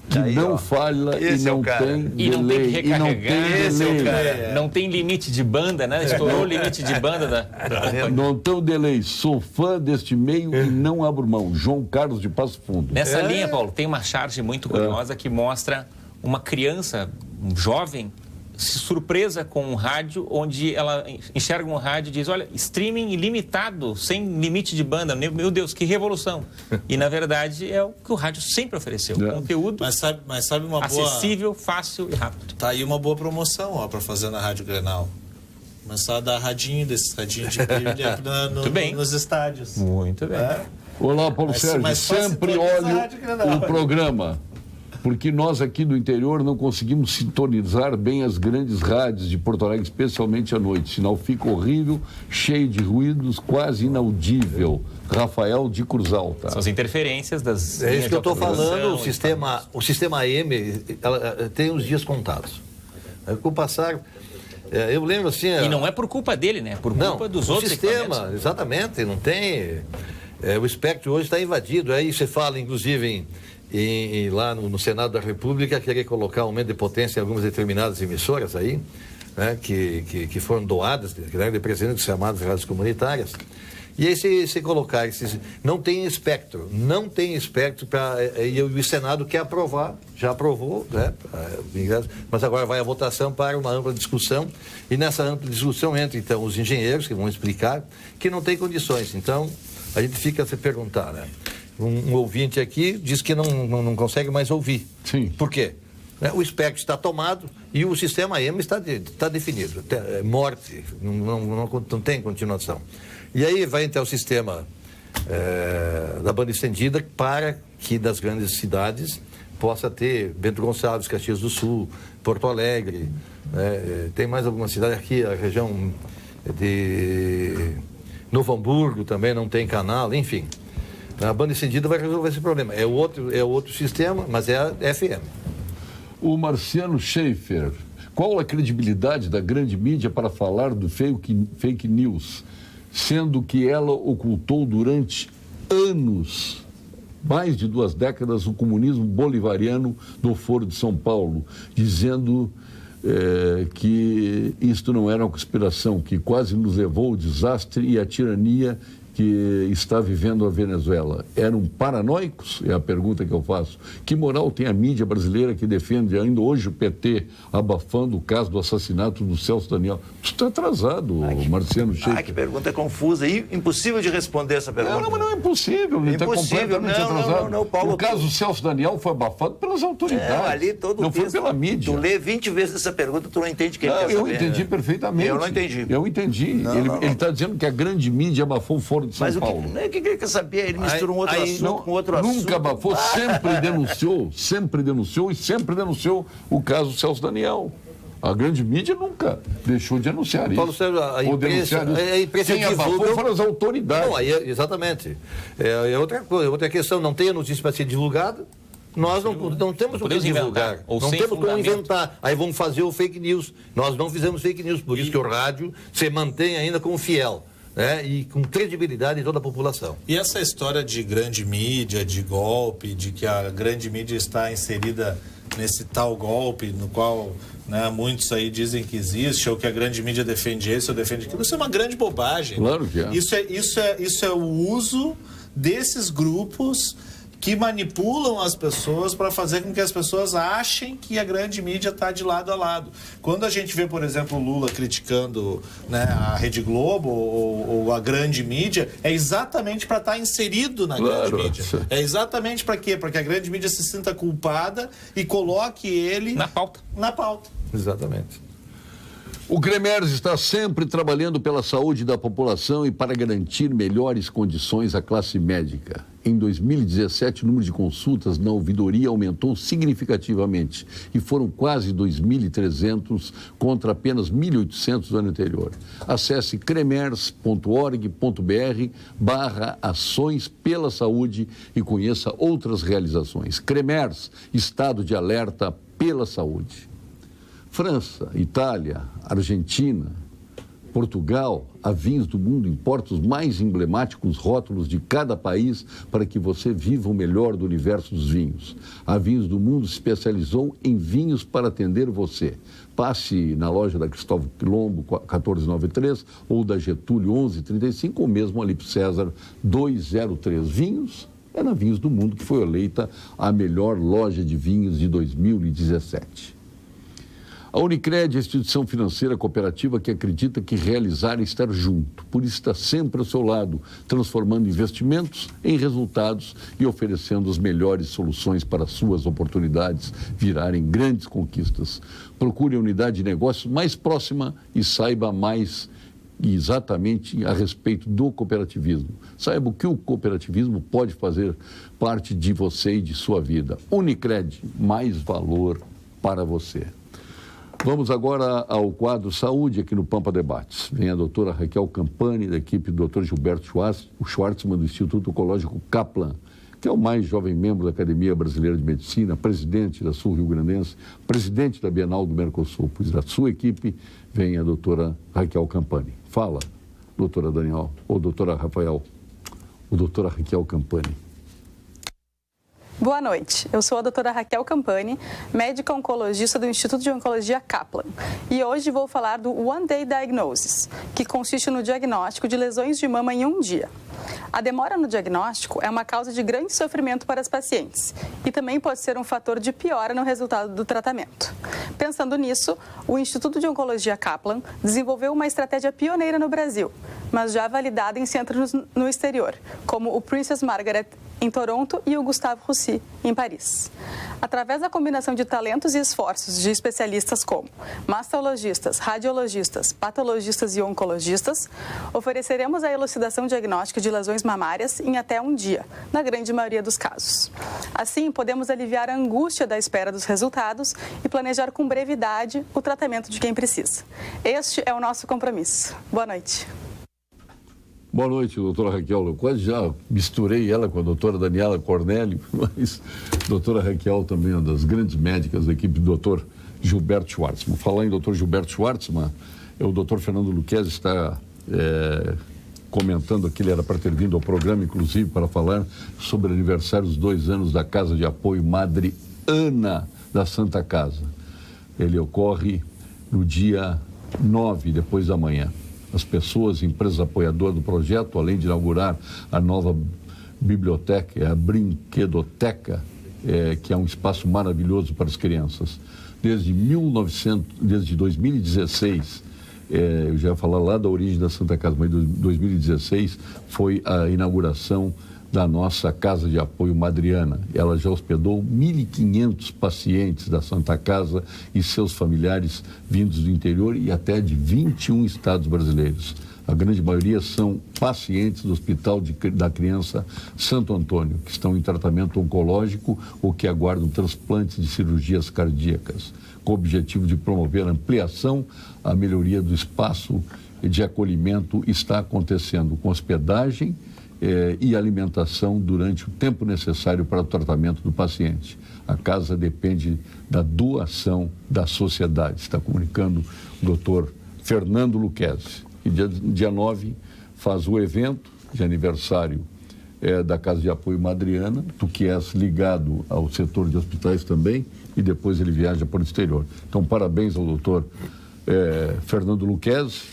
que aí, não falha e não tem delay. E não tem que recarregar, não tem limite de banda, né? Estourou o limite de banda da companhia. Não tem delay, sou fã deste meio e não abro mão. João Carlos de Passo Fundo. Nessa linha, Paulo, tem uma charge muito curiosa que mostra uma criança, um jovem, surpresa com um rádio, onde ela enxerga um rádio e diz, olha, streaming ilimitado, sem limite de banda, meu Deus, que revolução. E, na verdade, é o que o rádio sempre ofereceu, conteúdo mas sabe uma acessível, fácil e rápido. Tá aí uma boa promoção, para fazer na Rádio Grenal. Começar a dar desses radinhos de pilha nos estádios. Muito bem. Olá, Paulo Sérgio, sempre olho o programa. Porque nós aqui do interior não conseguimos sintonizar bem as grandes rádios de Porto Alegre, especialmente à noite. O sinal fica horrível, cheio de ruídos, quase inaudível. Rafael de Cruz Alta. São as interferências das... É isso que eu estou falando, o sistema AM tem os dias contados. Com o passar... eu lembro assim... E não é por culpa dele, né? Por culpa dos outros sistema, exatamente, não tem... o espectro hoje está invadido. Aí você fala, inclusive, lá no Senado da República, querer colocar aumento de potência em algumas determinadas emissoras aí, né, que foram doadas, que eram de presentes chamadas rádios comunitárias. E aí se colocar esses... Não tem espectro e o Senado quer aprovar, já aprovou, né? Mas agora vai a votação para uma ampla discussão, e nessa ampla discussão entram então os engenheiros que vão explicar que não tem condições. Então, a gente fica a se perguntar, né? Um ouvinte aqui diz que não consegue mais ouvir. Sim. Por quê? O espectro está tomado e o sistema AM está definido. Morte, não tem continuação. E aí vai entrar o sistema da banda estendida para que das grandes cidades possa ter Bento Gonçalves, Caxias do Sul, Porto Alegre, tem mais alguma cidade aqui, a região de Novo Hamburgo também não tem canal, enfim. A banda estendida vai resolver esse problema. É outro sistema, mas é a FM. O Marciano Schaefer, qual a credibilidade da grande mídia para falar do fake news, sendo que ela ocultou durante anos, mais de 2 décadas, o comunismo bolivariano do Foro de São Paulo, dizendo que isto não era uma conspiração, que quase nos levou ao desastre e à tirania que está vivendo a Venezuela. Eram paranoicos? É a pergunta que eu faço. Que moral tem a mídia brasileira que defende ainda hoje o PT, abafando o caso do assassinato do Celso Daniel? Isso está atrasado, Marciano Schaefer. Que pergunta confusa e impossível de responder essa pergunta. Não, mas não é impossível. Ele está completamente atrasado. Não, Paulo, o caso do Celso Daniel foi abafado pelas autoridades. Ali todo não texto, foi pela mídia. Tu lê 20 vezes essa pergunta, tu não entende quem quer saber. Eu entendi perfeitamente. Eu não entendi. Eu entendi. Ele está dizendo que a grande mídia abafou o Foro de São Paulo. Mas o que ele quer saber? Ele mistura um outro assunto com outro assunto. Nunca abafou, sempre denunciou o caso Celso Daniel. A grande mídia nunca deixou de anunciar isso. Paulo Sérgio, a imprensa quem abafou foram as autoridades. Não, exatamente. É outra coisa, outra questão. Não tem a notícia para ser divulgada. Nós não temos como divulgar, não temos como inventar. Aí vamos fazer o fake news. Nós não fizemos fake news, por isso que o rádio se mantém ainda como fiel. E com credibilidade em toda a população. E essa história de grande mídia, de golpe, de que a grande mídia está inserida nesse tal golpe, no qual muitos aí dizem que existe, ou que a grande mídia defende esse ou defende aquilo, isso é uma grande bobagem. Claro que é. Isso é o uso desses grupos que manipulam as pessoas para fazer com que as pessoas achem que a grande mídia está de lado a lado. Quando a gente vê, por exemplo, o Lula criticando a Rede Globo ou a grande mídia, é exatamente para estar inserido na grande mídia. É exatamente para quê? Para que a grande mídia se sinta culpada e coloque ele na pauta. Exatamente. O CREMERS está sempre trabalhando pela saúde da população e para garantir melhores condições à classe médica. Em 2017, o número de consultas na ouvidoria aumentou significativamente e foram quase 2.300 contra apenas 1.800 do ano anterior. Acesse cremers.org.br/ações pela saúde e conheça outras realizações. CREMERS, Estado de Alerta pela Saúde. França, Itália, Argentina, Portugal, há vinhos do mundo importa os mais emblemáticos rótulos de cada país para que você viva o melhor do universo dos vinhos. A Vinhos do Mundo se especializou em vinhos para atender você. Passe na loja da Cristóvão Colombo, 1493, ou da Getúlio, 1135, ou mesmo ali para César, 203. Vinhos é na Vinhos do Mundo, que foi eleita a melhor loja de vinhos de 2017. A Unicred é a instituição financeira cooperativa que acredita que realizar é estar junto. Por isso está sempre ao seu lado, transformando investimentos em resultados e oferecendo as melhores soluções para suas oportunidades virarem grandes conquistas. Procure a unidade de negócios mais próxima e saiba mais exatamente a respeito do cooperativismo. Saiba o que o cooperativismo pode fazer parte de você e de sua vida. Unicred, mais valor para você. Vamos agora ao quadro Saúde aqui no Pampa Debates. Vem a doutora Raquel Campani, da equipe do Dr. Gilberto Schwartzman, do Instituto Oncológico Kaplan, que é o mais jovem membro da Academia Brasileira de Medicina, presidente da Sul Rio Grandense, presidente da Bienal do Mercosul. Pois da sua equipe vem a doutora Raquel Campani. Fala, doutora Daniel, ou doutora Rafael, ou doutora Raquel Campani. Boa noite, eu sou a doutora Raquel Campani, médica oncologista do Instituto de Oncologia Kaplan. E hoje vou falar do One Day Diagnosis, que consiste no diagnóstico de lesões de mama em um dia. A demora no diagnóstico é uma causa de grande sofrimento para as pacientes e também pode ser um fator de piora no resultado do tratamento. Pensando nisso, o Instituto de Oncologia Kaplan desenvolveu uma estratégia pioneira no Brasil, mas já validada em centros no exterior, como o Princess Margaret em Toronto, e o Gustave Roussy, em Paris. Através da combinação de talentos e esforços de especialistas como mastologistas, radiologistas, patologistas e oncologistas, ofereceremos a elucidação diagnóstica de lesões mamárias em até um dia, na grande maioria dos casos. Assim, podemos aliviar a angústia da espera dos resultados e planejar com brevidade o tratamento de quem precisa. Este é o nosso compromisso. Boa noite. Boa noite, doutora Raquel. Eu quase já misturei ela com a doutora Daniela Cornélio, mas a doutora Raquel também é uma das grandes médicas da equipe do doutor Gilberto Schwartzman. Falar em doutor Gilberto Schwartzman, o doutor Fernando Luquezzi está comentando que ele era para ter vindo ao programa, inclusive, para falar sobre o aniversário dos 2 anos da Casa de Apoio Madre Ana da Santa Casa. Ele ocorre no dia 9, depois da manhã. As pessoas, empresas apoiadoras do projeto, além de inaugurar a nova biblioteca, a Brinquedoteca, que é um espaço maravilhoso para as crianças. Desde 2016, eu já ia falar lá da origem da Santa Casa, mas em 2016 foi a inauguração da nossa Casa de Apoio Madriana. Ela já hospedou 1.500 pacientes da Santa Casa e seus familiares vindos do interior e até de 21 estados brasileiros. A grande maioria são pacientes do Hospital da Criança Santo Antônio, que estão em tratamento oncológico ou que aguardam transplantes de cirurgias cardíacas, com o objetivo de promover a ampliação, a melhoria do espaço de acolhimento está acontecendo com hospedagem e alimentação durante o tempo necessário para o tratamento do paciente. A casa depende da doação da sociedade, está comunicando o doutor Fernando Luquezzi. E dia 9 faz o evento de aniversário da Casa de Apoio Madriana, tu que és ligado ao setor de hospitais também, e depois ele viaja para o exterior. Então, parabéns ao doutor Fernando Luquezzi,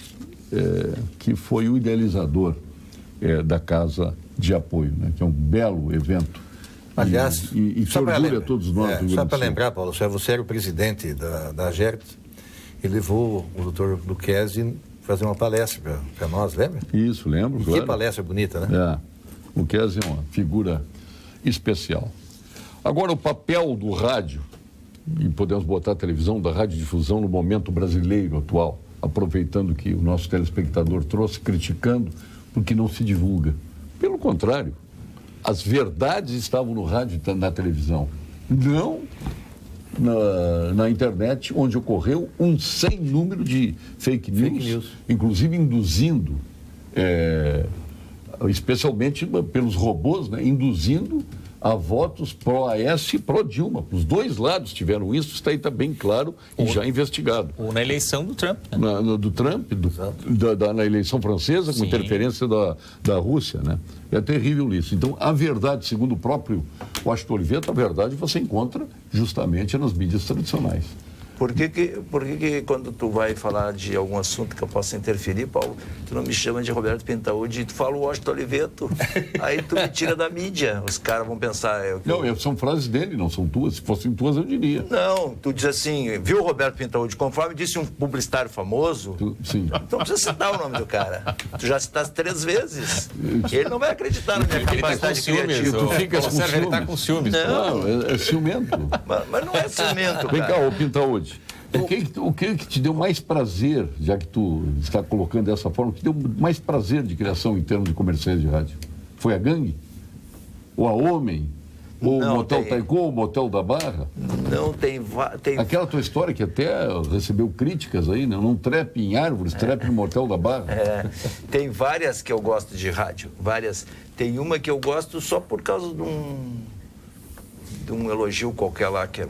que foi o idealizador da Casa de Apoio, né? Que é um belo evento. Aliás, e que orgulha a todos nós. Só para lembrar, Paulo, você era o presidente da GERT e levou o doutor Luquezzi fazer uma palestra para nós, lembra? Isso, lembro, claro. Que palestra bonita, né? O Luquezzi é uma figura especial. Agora, o papel do rádio, e podemos botar a televisão da radiodifusão no momento brasileiro atual, aproveitando que o nosso telespectador trouxe, criticando porque não se divulga. Pelo contrário, as verdades estavam no rádio e na televisão, não na internet, onde ocorreu um sem número de fake news. Inclusive induzindo, especialmente pelos robôs, né, induzindo a votos pró-Aécio e pró-Dilma. Os dois lados tiveram isso, está aí bem claro e já investigado. Ou na eleição do Trump. Né? Do Trump, na eleição francesa, com interferência da Rússia, né? É terrível isso. Então, a verdade, segundo o próprio Washington Oliveto, a verdade você encontra justamente nas mídias tradicionais. Por que quando tu vai falar de algum assunto que eu possa interferir, Paulo, tu não me chama de Roberto Pintaúdi e tu fala o Washington Oliveto? Aí tu me tira da mídia. Os caras vão pensar... são frases dele, não são tuas. Se fossem tuas, eu diria. Não, tu diz assim, viu, Roberto Pintaúdi? Conforme disse um publicitário famoso... Sim. Então não precisa citar o nome do cara. Tu já citaste 3 vezes. Ele não vai acreditar na minha capacidade criativa. Tu ficas com ciúmes. Ele tá com ciúmes. Não, é ciumento. Mas não é ciumento, cara. Vem cá, ô Pintaúdi. O que te deu mais prazer, já que tu está colocando dessa forma, o que deu mais prazer de criação em termos de comerciais de rádio? Foi a Gangue? Ou a Homem? Ou o Motel Taikô, ou o Motel da Barra? Não, tem... Aquela tua história que até recebeu críticas aí, né? Não trepe em árvores, trepe no Motel da Barra. Tem várias que eu gosto de rádio, várias. Tem uma que eu gosto só por causa de um elogio qualquer lá que é...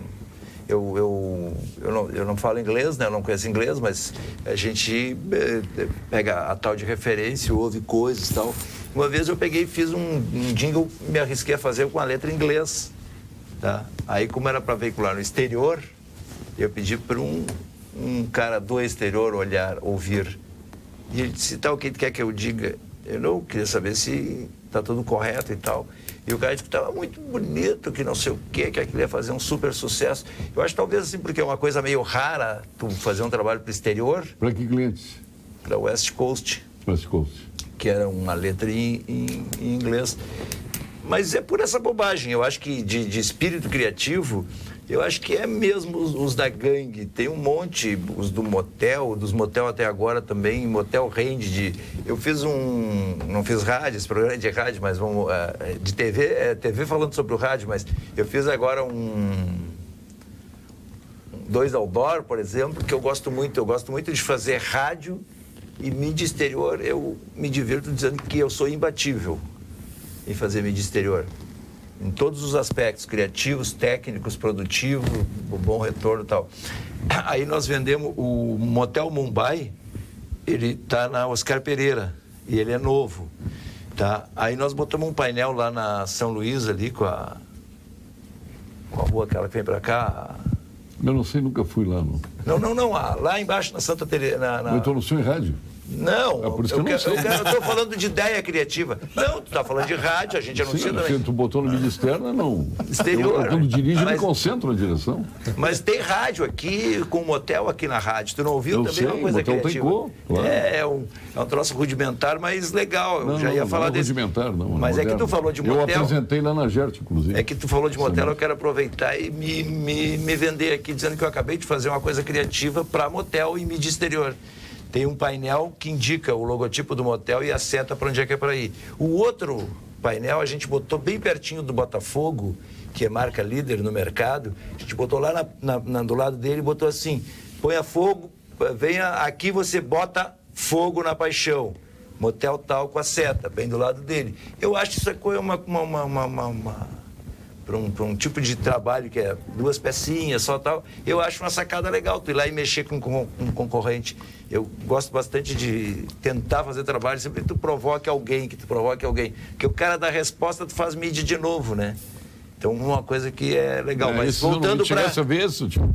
Eu não falo inglês, né? Eu não conheço inglês, mas a gente pega a tal de referência, ouve coisas e tal. Uma vez eu peguei e fiz um jingle, me arrisquei a fazer com a letra em inglês. Tá? Aí, como era para veicular no exterior, eu pedi para um cara do exterior ouvir. E ele disse, o que tu quer que eu diga? Eu não queria saber se está tudo correto e tal. E o cara disse que estava muito bonito, que não sei o quê, que aquilo ia fazer um super sucesso. Eu acho talvez assim, porque é uma coisa meio rara tu fazer um trabalho para o exterior. Para que clientes? Para West Coast. West Coast. Que era uma letra em inglês. Mas é por essa bobagem. Eu acho que de espírito criativo, eu acho que é mesmo os da gangue. Tem um monte, os do motel, dos motel até agora também, motel rende. Eu fiz não fiz rádio, esse programa é de rádio, mas de TV, TV falando sobre o rádio, mas eu fiz agora dois outdoor, por exemplo, que eu gosto muito de fazer rádio e mídia exterior. Eu me divirto dizendo que eu sou imbatível em fazer mídia exterior. Em todos os aspectos, criativos, técnicos, produtivos, o bom retorno e tal. Aí nós vendemos o Motel Mumbai, ele está na Oscar Pereira, e ele é novo, tá? Aí nós botamos um painel lá na São Luís, ali com a rua aquela que vem para cá. Eu não sei, nunca fui lá, não. Não, lá embaixo na Santa Teresa. Eu estou no seu rádio. Não, por isso que eu estou falando de ideia criativa. Não, tu está falando de rádio, a gente anuncia também. Tu botou no mídia externa, não. Exterior. Eu, quando dirijo, me concentro na direção. Mas tem rádio aqui, com motel aqui na rádio. Tu não ouviu também? É uma coisa criativa. Tem cor, claro. É um troço rudimentar, mas legal. Eu já ia falar desse. Rudimentar, não. Mas moderno. É que tu falou de motel. Eu apresentei lá na GERT, inclusive. É que tu falou de motel, eu quero aproveitar e me vender aqui, dizendo que eu acabei de fazer uma coisa criativa para motel e mídia exterior. Tem um painel que indica o logotipo do motel e a seta para onde é que é para ir. O outro painel a gente botou bem pertinho do Botafogo, que é marca líder no mercado. A gente botou lá do lado dele e botou assim: ponha fogo, venha aqui, você bota fogo na paixão. Motel tal com a seta, bem do lado dele. Eu acho que isso aqui é para um tipo de trabalho que é 2 pecinhas, só tal, eu acho uma sacada legal, tu ir lá e mexer com um concorrente. Eu gosto bastante de tentar fazer trabalho, sempre que tu provoque alguém. Porque o cara dá resposta, tu faz mídia de novo, né? Então, uma coisa que é legal. Mas voltando para... Essa vez, tipo...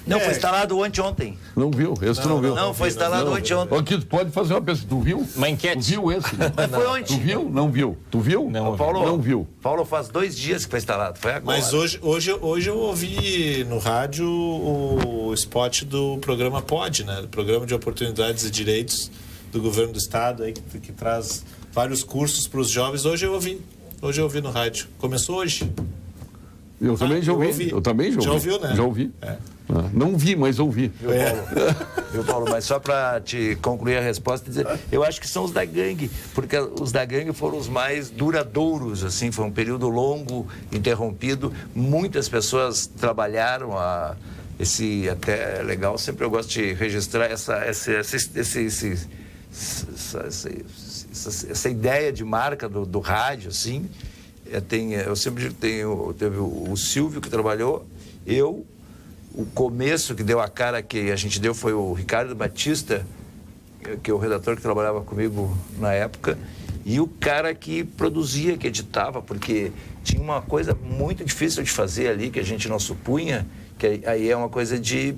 Não, foi instalado anteontem. Não viu? Esse tu não viu? Não, foi instalado anteontem. Aqui, tu pode fazer uma pesquisa. Tu viu? Uma enquete. Tu viu esse? Foi ontem. Tu viu? Não viu? Tu viu? Não, Paulo, não viu. Paulo, faz 2 dias que foi instalado. Foi agora. Mas hoje eu ouvi no rádio o spot do programa POD, né? Do Programa de Oportunidades e Direitos do Governo do Estado, aí, que traz vários cursos para os jovens. Hoje eu ouvi no rádio. Começou hoje. Eu também já ouvi. Eu também já ouvi. Já ouviu, né? Já ouvi. É. Não vi, mas ouvi. Viu, Paulo? Mas só para te concluir a resposta, dizer, eu acho que são os da gangue, porque os da gangue foram os mais duradouros, assim, foi um período longo, interrompido, muitas pessoas trabalharam até legal, sempre eu gosto de registrar essa ideia de marca do rádio, assim. Eu sempre teve o Silvio que trabalhou, o começo que deu a cara que a gente deu foi o Ricardo Batista, que é o redator que trabalhava comigo na época, e o cara que produzia, que editava, porque tinha uma coisa muito difícil de fazer ali, que a gente não supunha, que aí é uma coisa de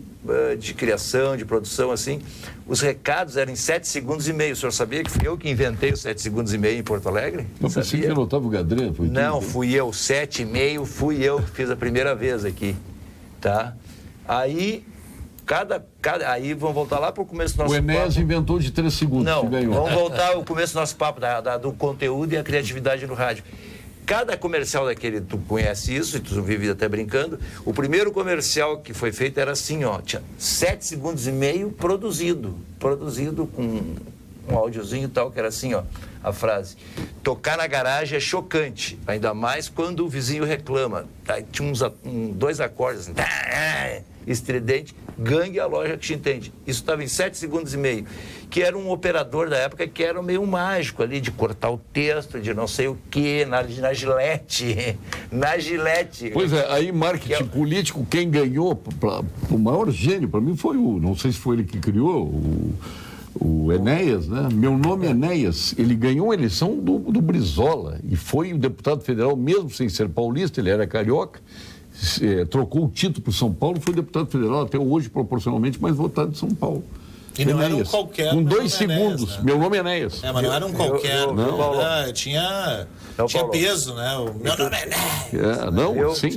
criação, de produção, assim. Os recados eram em 7 segundos e meio. O senhor sabia que fui eu que inventei os 7 segundos e meio em Porto Alegre? Eu pensei que era Otávio Gadré. Não, fui eu, 7 e meio, fui eu que fiz a primeira vez aqui, tá? Aí, aí vamos voltar lá para o começo do nosso papo. O Enéas inventou de 3 segundos. Não, vamos voltar ao começo do nosso papo, do conteúdo e a criatividade no rádio. Cada comercial daquele, tu conhece isso, e tu vive até brincando, o primeiro comercial que foi feito era assim, ó, tinha 7 segundos e meio produzido com um áudiozinho e tal, que era assim, ó, a frase: tocar na garagem é chocante, ainda mais quando o vizinho reclama. Tá, tinha 2 acordes, assim, estridente, gangue a loja que te entende. Isso estava em 7 segundos e meio. Que era um operador da época que era meio mágico ali, de cortar o texto, de não sei o quê, na Gillette. Na Gillette. Pois é, aí marketing político, quem ganhou, o maior gênio para mim foi não sei se foi ele que criou, o Enéas, né? Meu nome é Enéas. Ele ganhou a eleição do Brizola e foi o deputado federal, mesmo sem ser paulista, ele era carioca. Trocou o título para o São Paulo, foi deputado federal até hoje proporcionalmente mais votado de São Paulo. E não era um qualquer. Com 2 segundos. segundos. Né? Meu nome é Enéas. Mas não era um qualquer. Não. Tinha peso, né? O meu nome é Enéas. Sim.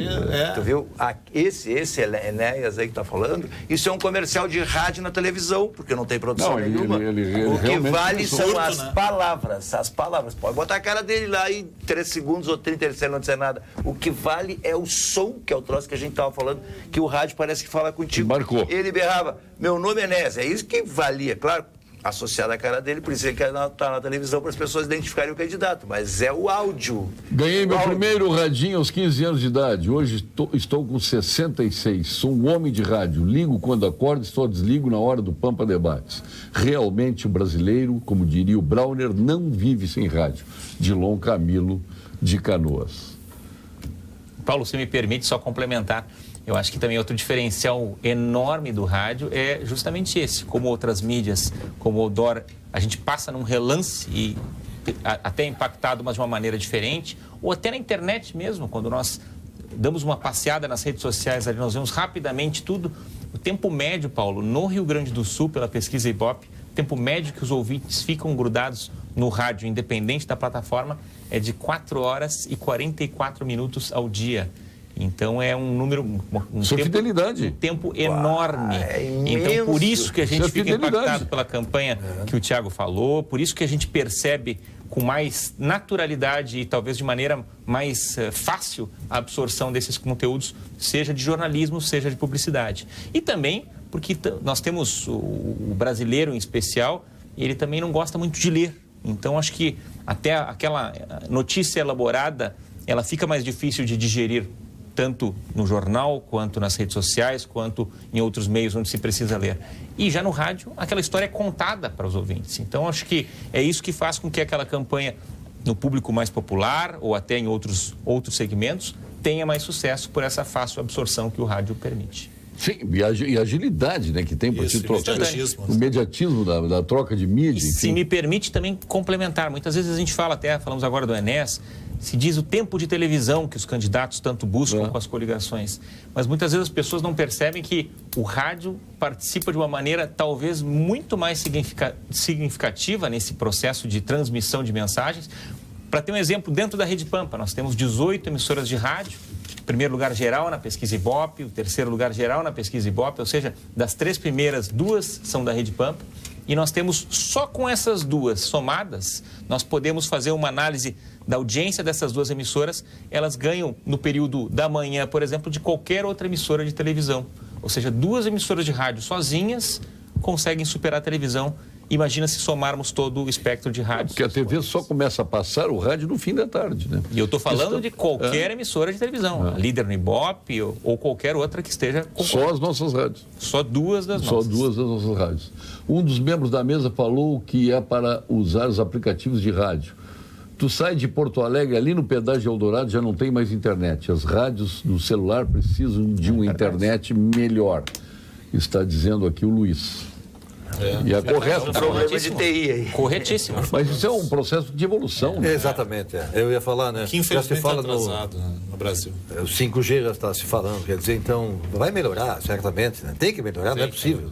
Tu viu? Esse Enéas aí que tá falando, isso é um comercial de rádio na televisão, porque não tem produção nenhuma. O que vale são as palavras. As palavras. Pode botar a cara dele lá em 3 segundos ou 30, ele não disser nada. O que vale é o som, que é o troço que a gente tava falando, que o rádio parece que fala contigo. Marcou. Ele berrava, meu nome é Enéas. É isso que valia, claro, associado à cara dele, por isso ele quer estar na televisão para as pessoas identificarem o candidato, mas é o áudio. Ganhei meu primeiro radinho aos 15 anos de idade, hoje estou com 66, sou um homem de rádio, ligo quando acordo e só desligo na hora do Pampa Debates. Realmente o brasileiro, como diria o Brauner, não vive sem rádio. Dilon Camilo de Canoas. Paulo, se me permite só complementar, eu acho que também outro diferencial enorme do rádio é justamente esse. Como outras mídias, como o outdoor, a gente passa num relance e até impactado, mas de uma maneira diferente. Ou até na internet mesmo, quando nós damos uma passeada nas redes sociais, ali nós vemos rapidamente tudo. O tempo médio, Paulo, no Rio Grande do Sul, pela pesquisa Ibope, o tempo médio que os ouvintes ficam grudados no rádio, independente da plataforma, é de 4 horas e 44 minutos ao dia. Então é um número, um tempo enorme. Então por isso que a gente fica impactado pela campanha que o Thiago falou, por isso que a gente percebe com mais naturalidade e talvez de maneira mais fácil a absorção desses conteúdos, seja de jornalismo, seja de publicidade. E também porque nós temos o brasileiro em especial, ele também não gosta muito de ler. Então acho que até aquela notícia elaborada, ela fica mais difícil de digerir, tanto no jornal, quanto nas redes sociais, quanto em outros meios onde se precisa ler. E já no rádio, aquela história é contada para os ouvintes. Então, acho que é isso que faz com que aquela campanha, no público mais popular, ou até em outros segmentos, tenha mais sucesso por essa fácil absorção que o rádio permite. Sim, e a agilidade, né, que tem para se trocar. O mediatismo da troca de mídia. E, se me permite também complementar, muitas vezes a gente falamos agora do Enéas, se diz o tempo de televisão que os candidatos tanto buscam com as coligações. Mas muitas vezes as pessoas não percebem que o rádio participa de uma maneira talvez muito mais significativa nesse processo de transmissão de mensagens. Para ter um exemplo, dentro da Rede Pampa, nós temos 18 emissoras de rádio, primeiro lugar geral na pesquisa Ibope, o terceiro lugar geral na pesquisa Ibope, ou seja, das 3 primeiras, 2 são da Rede Pampa. E nós temos, só com essas 2 somadas, nós podemos fazer uma análise da audiência dessas 2 emissoras. Elas ganham no período da manhã, por exemplo, de qualquer outra emissora de televisão. Ou seja, 2 emissoras de rádio sozinhas conseguem superar a televisão. Imagina se somarmos todo o espectro de rádio. Porque a TV só começa a passar o rádio no fim da tarde, né? E eu estou falando de qualquer emissora de televisão, a líder no Ibope ou qualquer outra que esteja concorrendo. Só as nossas rádios. Só 2 das nossas. Só 2 das nossas rádios. Um dos membros da mesa falou que é para usar os aplicativos de rádio. Tu sai de Porto Alegre, ali no pedágio Eldorado já não tem mais internet. As rádios no celular precisam de uma internet melhor. Está dizendo aqui o Luiz. E é correto. Problema de TI aí. Corretíssimo. Mas isso é um processo de evolução. Né? Exatamente. Eu ia falar, né? Que infelizmente já se fala atrasado no Brasil. O 5G já está se falando, quer dizer, então vai melhorar, certamente. Né? Tem que melhorar, não é possível.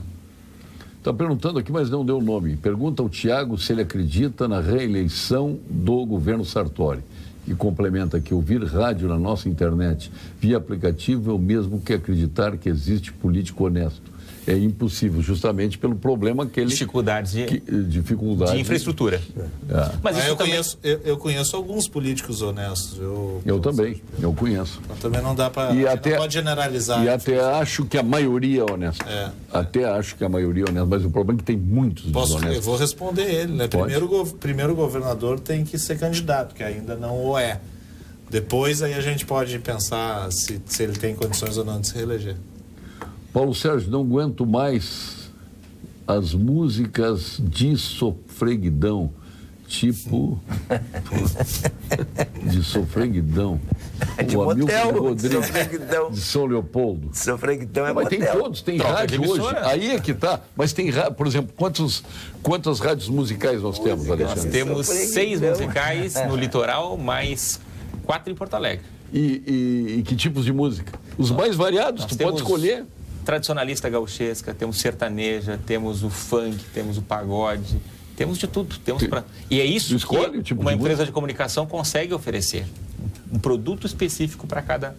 Está perguntando aqui, mas não deu o nome. Pergunta ao Tiago se ele acredita na reeleição do governo Sartori. E complementa que ouvir rádio na nossa internet via aplicativo é o mesmo que acreditar que existe político honesto. É impossível, justamente pelo problema que ele... Dificuldades de infraestrutura. Mas isso eu conheço alguns políticos honestos. Eu também, eu conheço. Então, também não dá para... Não pode generalizar. E até acho que a maioria é honesta. Até acho que a maioria é honesta, mas o problema é que tem muitos desonestos. Eu vou responder ele, né? Primeiro o governador tem que ser candidato, que ainda não o é. Depois aí a gente pode pensar se ele tem condições ou não de se reeleger. Paulo Sérgio, não aguento mais as músicas de sofreguidão, tipo de sofreguidão. De o motel, Rodrigues, sofreguidão. De São Leopoldo. Sofreguidão é mas motel. tem todos, tem rádio hoje. Aí é que tá. Mas tem, por exemplo, quantas rádios musicais nós temos, Alexandre? Nós temos 6 musicais no litoral, mais 4 em Porto Alegre. E que tipos de música? Os mais variados, tu pode escolher. tradicionalista gauchesca, temos sertaneja, temos o funk, temos o pagode, temos de tudo. E é isso que uma empresa de comunicação consegue oferecer. Um produto específico para cada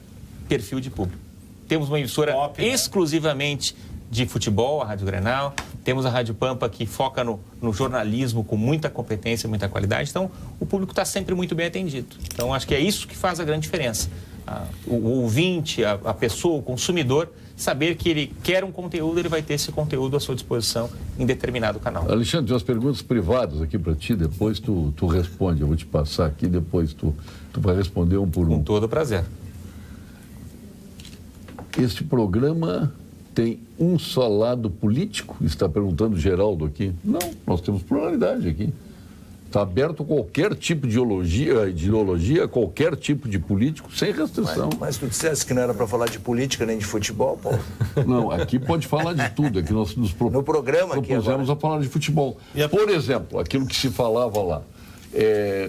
perfil de público. Temos uma emissora exclusivamente de futebol, a Rádio Grenal. Temos a Rádio Pampa, que foca no jornalismo com muita competência, muita qualidade. Então, o público está sempre muito bem atendido. Então, acho que é isso que faz a grande diferença. O ouvinte, a pessoa, o consumidor, saber que ele quer um conteúdo, ele vai ter esse conteúdo à sua disposição em determinado canal. Alexandre, tem umas perguntas privadas aqui para ti, depois tu responde. Eu vou te passar aqui, depois tu vai responder um por um. Com todo prazer. Este programa tem um só lado político? Está perguntando o Geraldo aqui. Não, nós temos pluralidade aqui. Está aberto qualquer tipo de ideologia, qualquer tipo de político, sem restrição. Mas tu disseste que não era para falar de política nem de futebol, Paulo? Não, aqui pode falar de tudo. Aqui nós nos no programa propusemos a falar de futebol. Por exemplo, aquilo que se falava lá.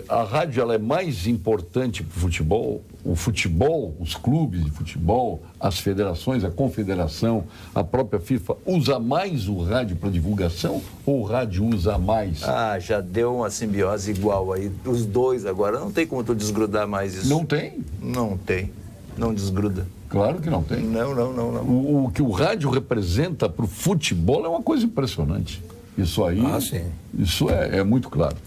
A rádio ela é mais importante para o futebol, os clubes de futebol, as federações, a confederação, a própria FIFA, usa mais o rádio para divulgação ou o rádio usa mais? Já deu uma simbiose igual aí, os dois agora, não tem como tu desgrudar mais isso. Não tem? Não tem, não desgruda. Claro que não tem. Não. O que o rádio representa para o futebol é uma coisa impressionante. Isso aí, sim. Isso é muito claro.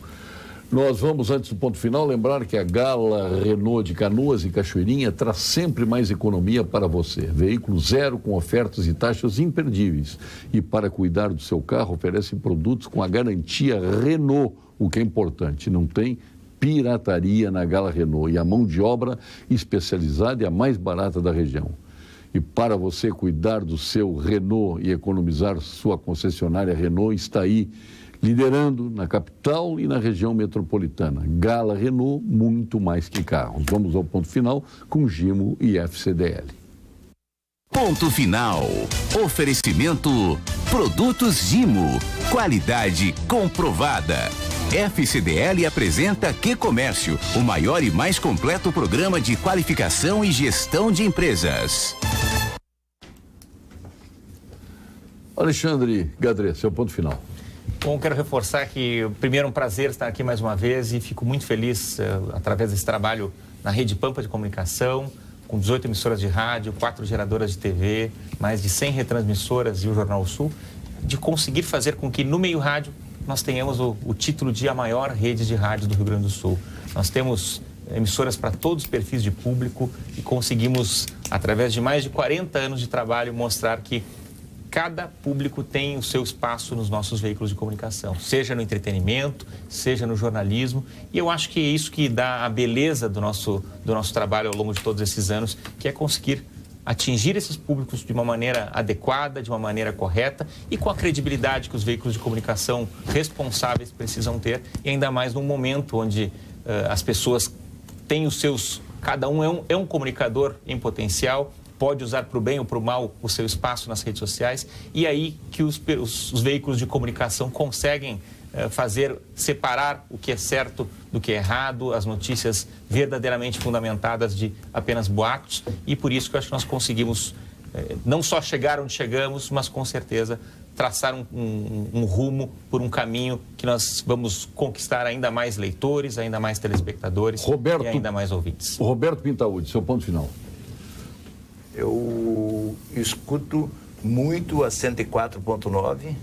Nós vamos, antes do ponto final, lembrar que a Gala Renault de Canoas e Cachoeirinha traz sempre mais economia para você. Veículo zero com ofertas e taxas imperdíveis. E para cuidar do seu carro, oferece produtos com a garantia Renault, o que é importante. Não tem pirataria na Gala Renault. E a mão de obra especializada é a mais barata da região. E para você cuidar do seu Renault e economizar, sua concessionária Renault está aí, liderando na capital e na região metropolitana. Gala Renault, muito mais que carros. Vamos ao ponto final com Gimo e FCDL. Ponto final. Oferecimento Produtos Gimo. Qualidade comprovada. FCDL apresenta Que Comércio, o maior e mais completo programa de qualificação e gestão de empresas. Alexandre Gadret, seu ponto final. Bom, quero reforçar que, primeiro, é um prazer estar aqui mais uma vez e fico muito feliz, através desse trabalho na Rede Pampa de Comunicação, com 18 emissoras de rádio, 4 geradoras de TV, mais de 100 retransmissoras e o Jornal Sul, de conseguir fazer com que, no meio rádio, nós tenhamos o título de a maior rede de rádio do Rio Grande do Sul. Nós temos emissoras para todos os perfis de público e conseguimos, através de mais de 40 anos de trabalho, mostrar que cada público tem o seu espaço nos nossos veículos de comunicação, seja no entretenimento, seja no jornalismo. E eu acho que é isso que dá a beleza do nosso trabalho ao longo de todos esses anos, que é conseguir atingir esses públicos de uma maneira adequada, de uma maneira correta e com a credibilidade que os veículos de comunicação responsáveis precisam ter, e ainda mais num momento onde as pessoas têm os seus... Cada um é um comunicador em potencial, pode usar para o bem ou para o mal o seu espaço nas redes sociais, e aí que os veículos de comunicação conseguem separar o que é certo do que é errado, as notícias verdadeiramente fundamentadas de apenas boatos, e por isso que eu acho que nós conseguimos não só chegar onde chegamos, mas com certeza traçar um rumo por um caminho que nós vamos conquistar ainda mais leitores, ainda mais telespectadores e ainda mais ouvintes. Roberto Pintaúdi, seu ponto final. Eu escuto muito a 104.9,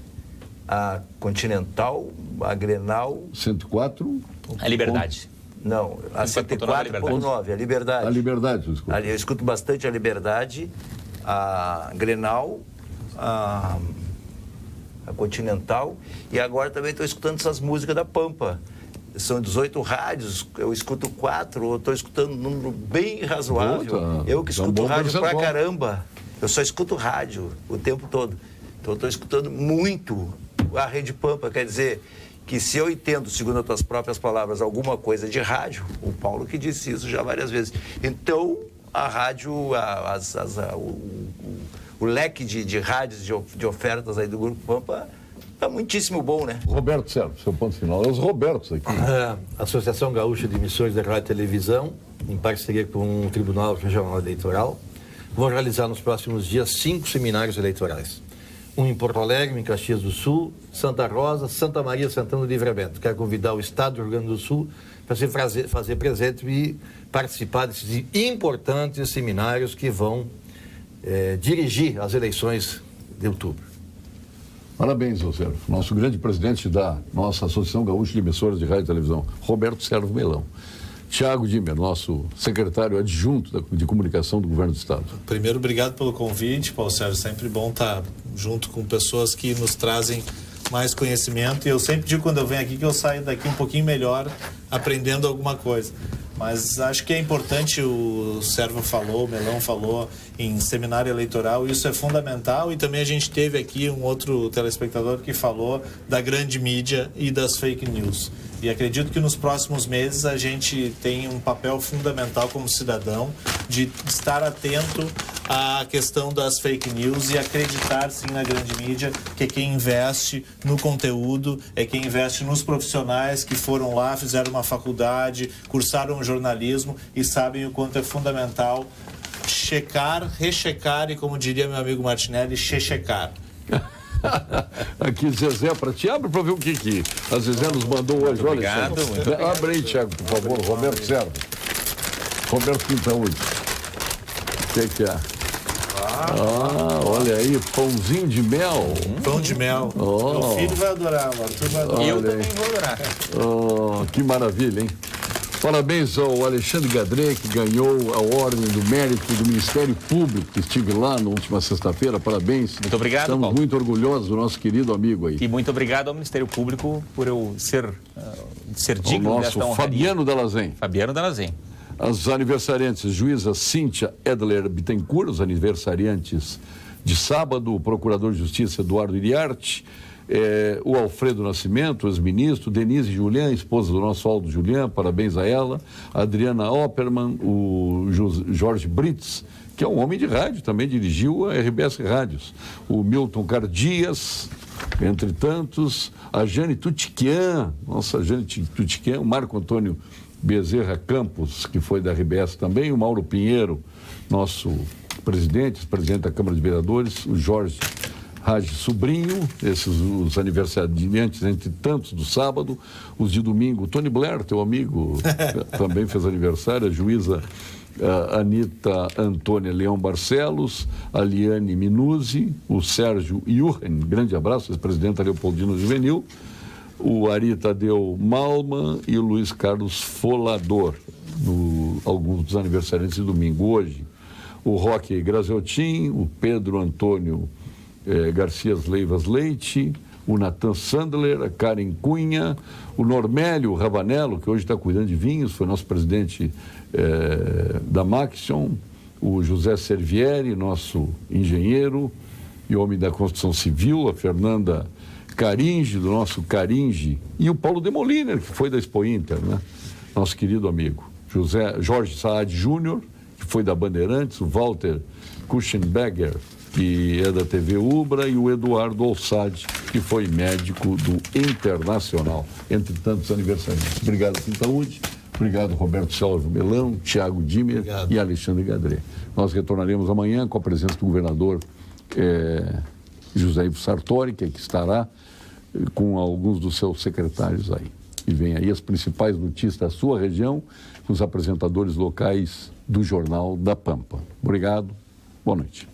a Continental, a Grenal... 104? A Liberdade. Não, a 104.9, a Liberdade. A Liberdade, eu escuto. Eu escuto bastante a Liberdade, a Grenal, a Continental, e agora também estou escutando essas músicas da Pampa. São 18 rádios, eu escuto 4, eu estou escutando um número bem razoável. Eu que escuto rádio pra caramba, eu só escuto rádio o tempo todo. Então eu estou escutando muito a Rede Pampa, quer dizer que se eu entendo, segundo as tuas próprias palavras, alguma coisa de rádio, o Paulo que disse isso já várias vezes, então a rádio, o leque de rádios, de ofertas aí do Grupo Pampa é muitíssimo bom, né? Roberto Servo, seu ponto final. É os Robertos aqui. A Associação Gaúcha de Emissores de Rádio e Televisão, em parceria com o Tribunal Regional Eleitoral, vão realizar nos próximos dias 5 seminários eleitorais. Um em Porto Alegre, em Caxias do Sul, Santa Rosa, Santa Maria, Santana do Livramento. Quero convidar o Estado do Rio Grande do Sul para se fazer presente e participar desses importantes seminários que vão dirigir as eleições de outubro. Parabéns, José. Nosso grande presidente da nossa Associação Gaúcha de Emissoras de Rádio e Televisão, Roberto Servo Melão. Tiago Dimmer, nosso secretário adjunto de comunicação do Governo do Estado. Primeiro, obrigado pelo convite, Paulo Sérgio. Sempre bom estar junto com pessoas que nos trazem mais conhecimento. E eu sempre digo quando eu venho aqui que eu saio daqui um pouquinho melhor, aprendendo alguma coisa. Mas acho que é importante, o Servo falou, o Melão falou, em seminário eleitoral, isso é fundamental. E também a gente teve aqui um outro telespectador que falou da grande mídia e das fake news. E acredito que nos próximos meses a gente tem um papel fundamental como cidadão de estar atento à questão das fake news e acreditar sim na grande mídia, que quem investe no conteúdo é quem investe nos profissionais que foram lá, fizeram uma faculdade, cursaram jornalismo e sabem o quanto é fundamental checar, rechecar e, como diria meu amigo Martinelli, checar. Aqui, Zezé, para ti, abre para ver o que a Zezé nos mandou hoje. Muito obrigado. Abre aí, Tiago, por favor. Roberto Servo. Roberto Quintaúde. O que é? Olha aí, pãozinho de mel. Pão de mel. Meu filho vai adorar, o Arthur vai adorar. Eu também vou adorar. Que maravilha, hein? Parabéns ao Alexandre Gadré, que ganhou a Ordem do Mérito do Ministério Público, que estive lá na última sexta-feira. Parabéns. Muito obrigado, Estamos Paulo. muito orgulhosos do nosso querido amigo aí. E muito obrigado ao Ministério Público por eu ser digno o desta nosso honraria. Fabiano Dalazen. Fabiano Dalazen. As aniversariantes, juíza Cíntia Edler Bittencourt, os aniversariantes de sábado, o procurador de justiça Eduardo Iriarte, o Alfredo Nascimento, ex-ministro, Denise Julian, esposa do nosso Aldo Julian, parabéns a ela, a Adriana Opperman, o Jorge Brits, que é um homem de rádio, também dirigiu a RBS Rádios, o Milton Cardias, entre tantos, a Jane Tutiquian, nossa Jane Tutiquian, o Marco Antônio Bezerra Campos, que foi da RBS também, o Mauro Pinheiro, nosso presidente da Câmara de Vereadores, o Jorge Raj Sobrinho, esses os aniversariantes, entre tantos do sábado, os de domingo, Tony Blair, teu amigo, também fez aniversário, a juíza Anita Antônia Leão Barcelos, a Liane Minuzzi, o Sérgio Iurren, grande abraço, ex-presidente Leopoldino Juvenil, o Ari Tadeu Malman e o Luiz Carlos Folador, alguns dos aniversariantes de domingo. Hoje, o Roque Graziotin, o Pedro Antônio Garcias Leivas Leite, o Nathan Sandler, a Karen Cunha, o Normélio Ravanello, que hoje está cuidando de vinhos, foi nosso presidente da Maxion, o José Servieri, nosso engenheiro e homem da construção civil, a Fernanda Caringe, do nosso Caringe, e o Paulo Demoliner, que foi da Expo Inter, né? Nosso querido amigo. Jorge Saad Júnior, que foi da Bandeirantes, o Walter Kuchenberger, que é da TV Ubra, e o Eduardo Olsad, que foi médico do Internacional, entre tantos aniversariantes. Obrigado, Quintaúde. Obrigado, Roberto Servo Melão, Tiago Dimmer e Alexandre Gadré. Nós retornaremos amanhã com a presença do governador José Ivo Sartori, que aqui estará com alguns dos seus secretários aí. E vem aí as principais notícias da sua região, com os apresentadores locais do Jornal da Pampa. Obrigado, boa noite.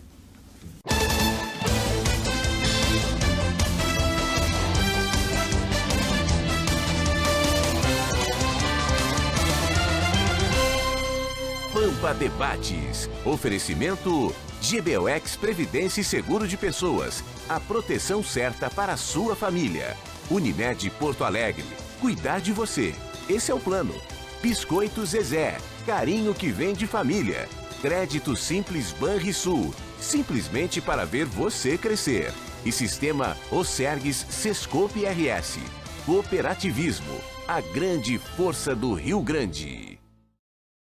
Pampa Debates. Oferecimento GBOX Previdência e Seguro de Pessoas. A proteção certa para a sua família. Unimed Porto Alegre. Cuidar de você. Esse é o plano. Biscoito Zezé. Carinho que vem de família. Crédito Simples Banrisul. Simplesmente para ver você crescer. E Sistema Osergues Sescope RS. Cooperativismo. A grande força do Rio Grande.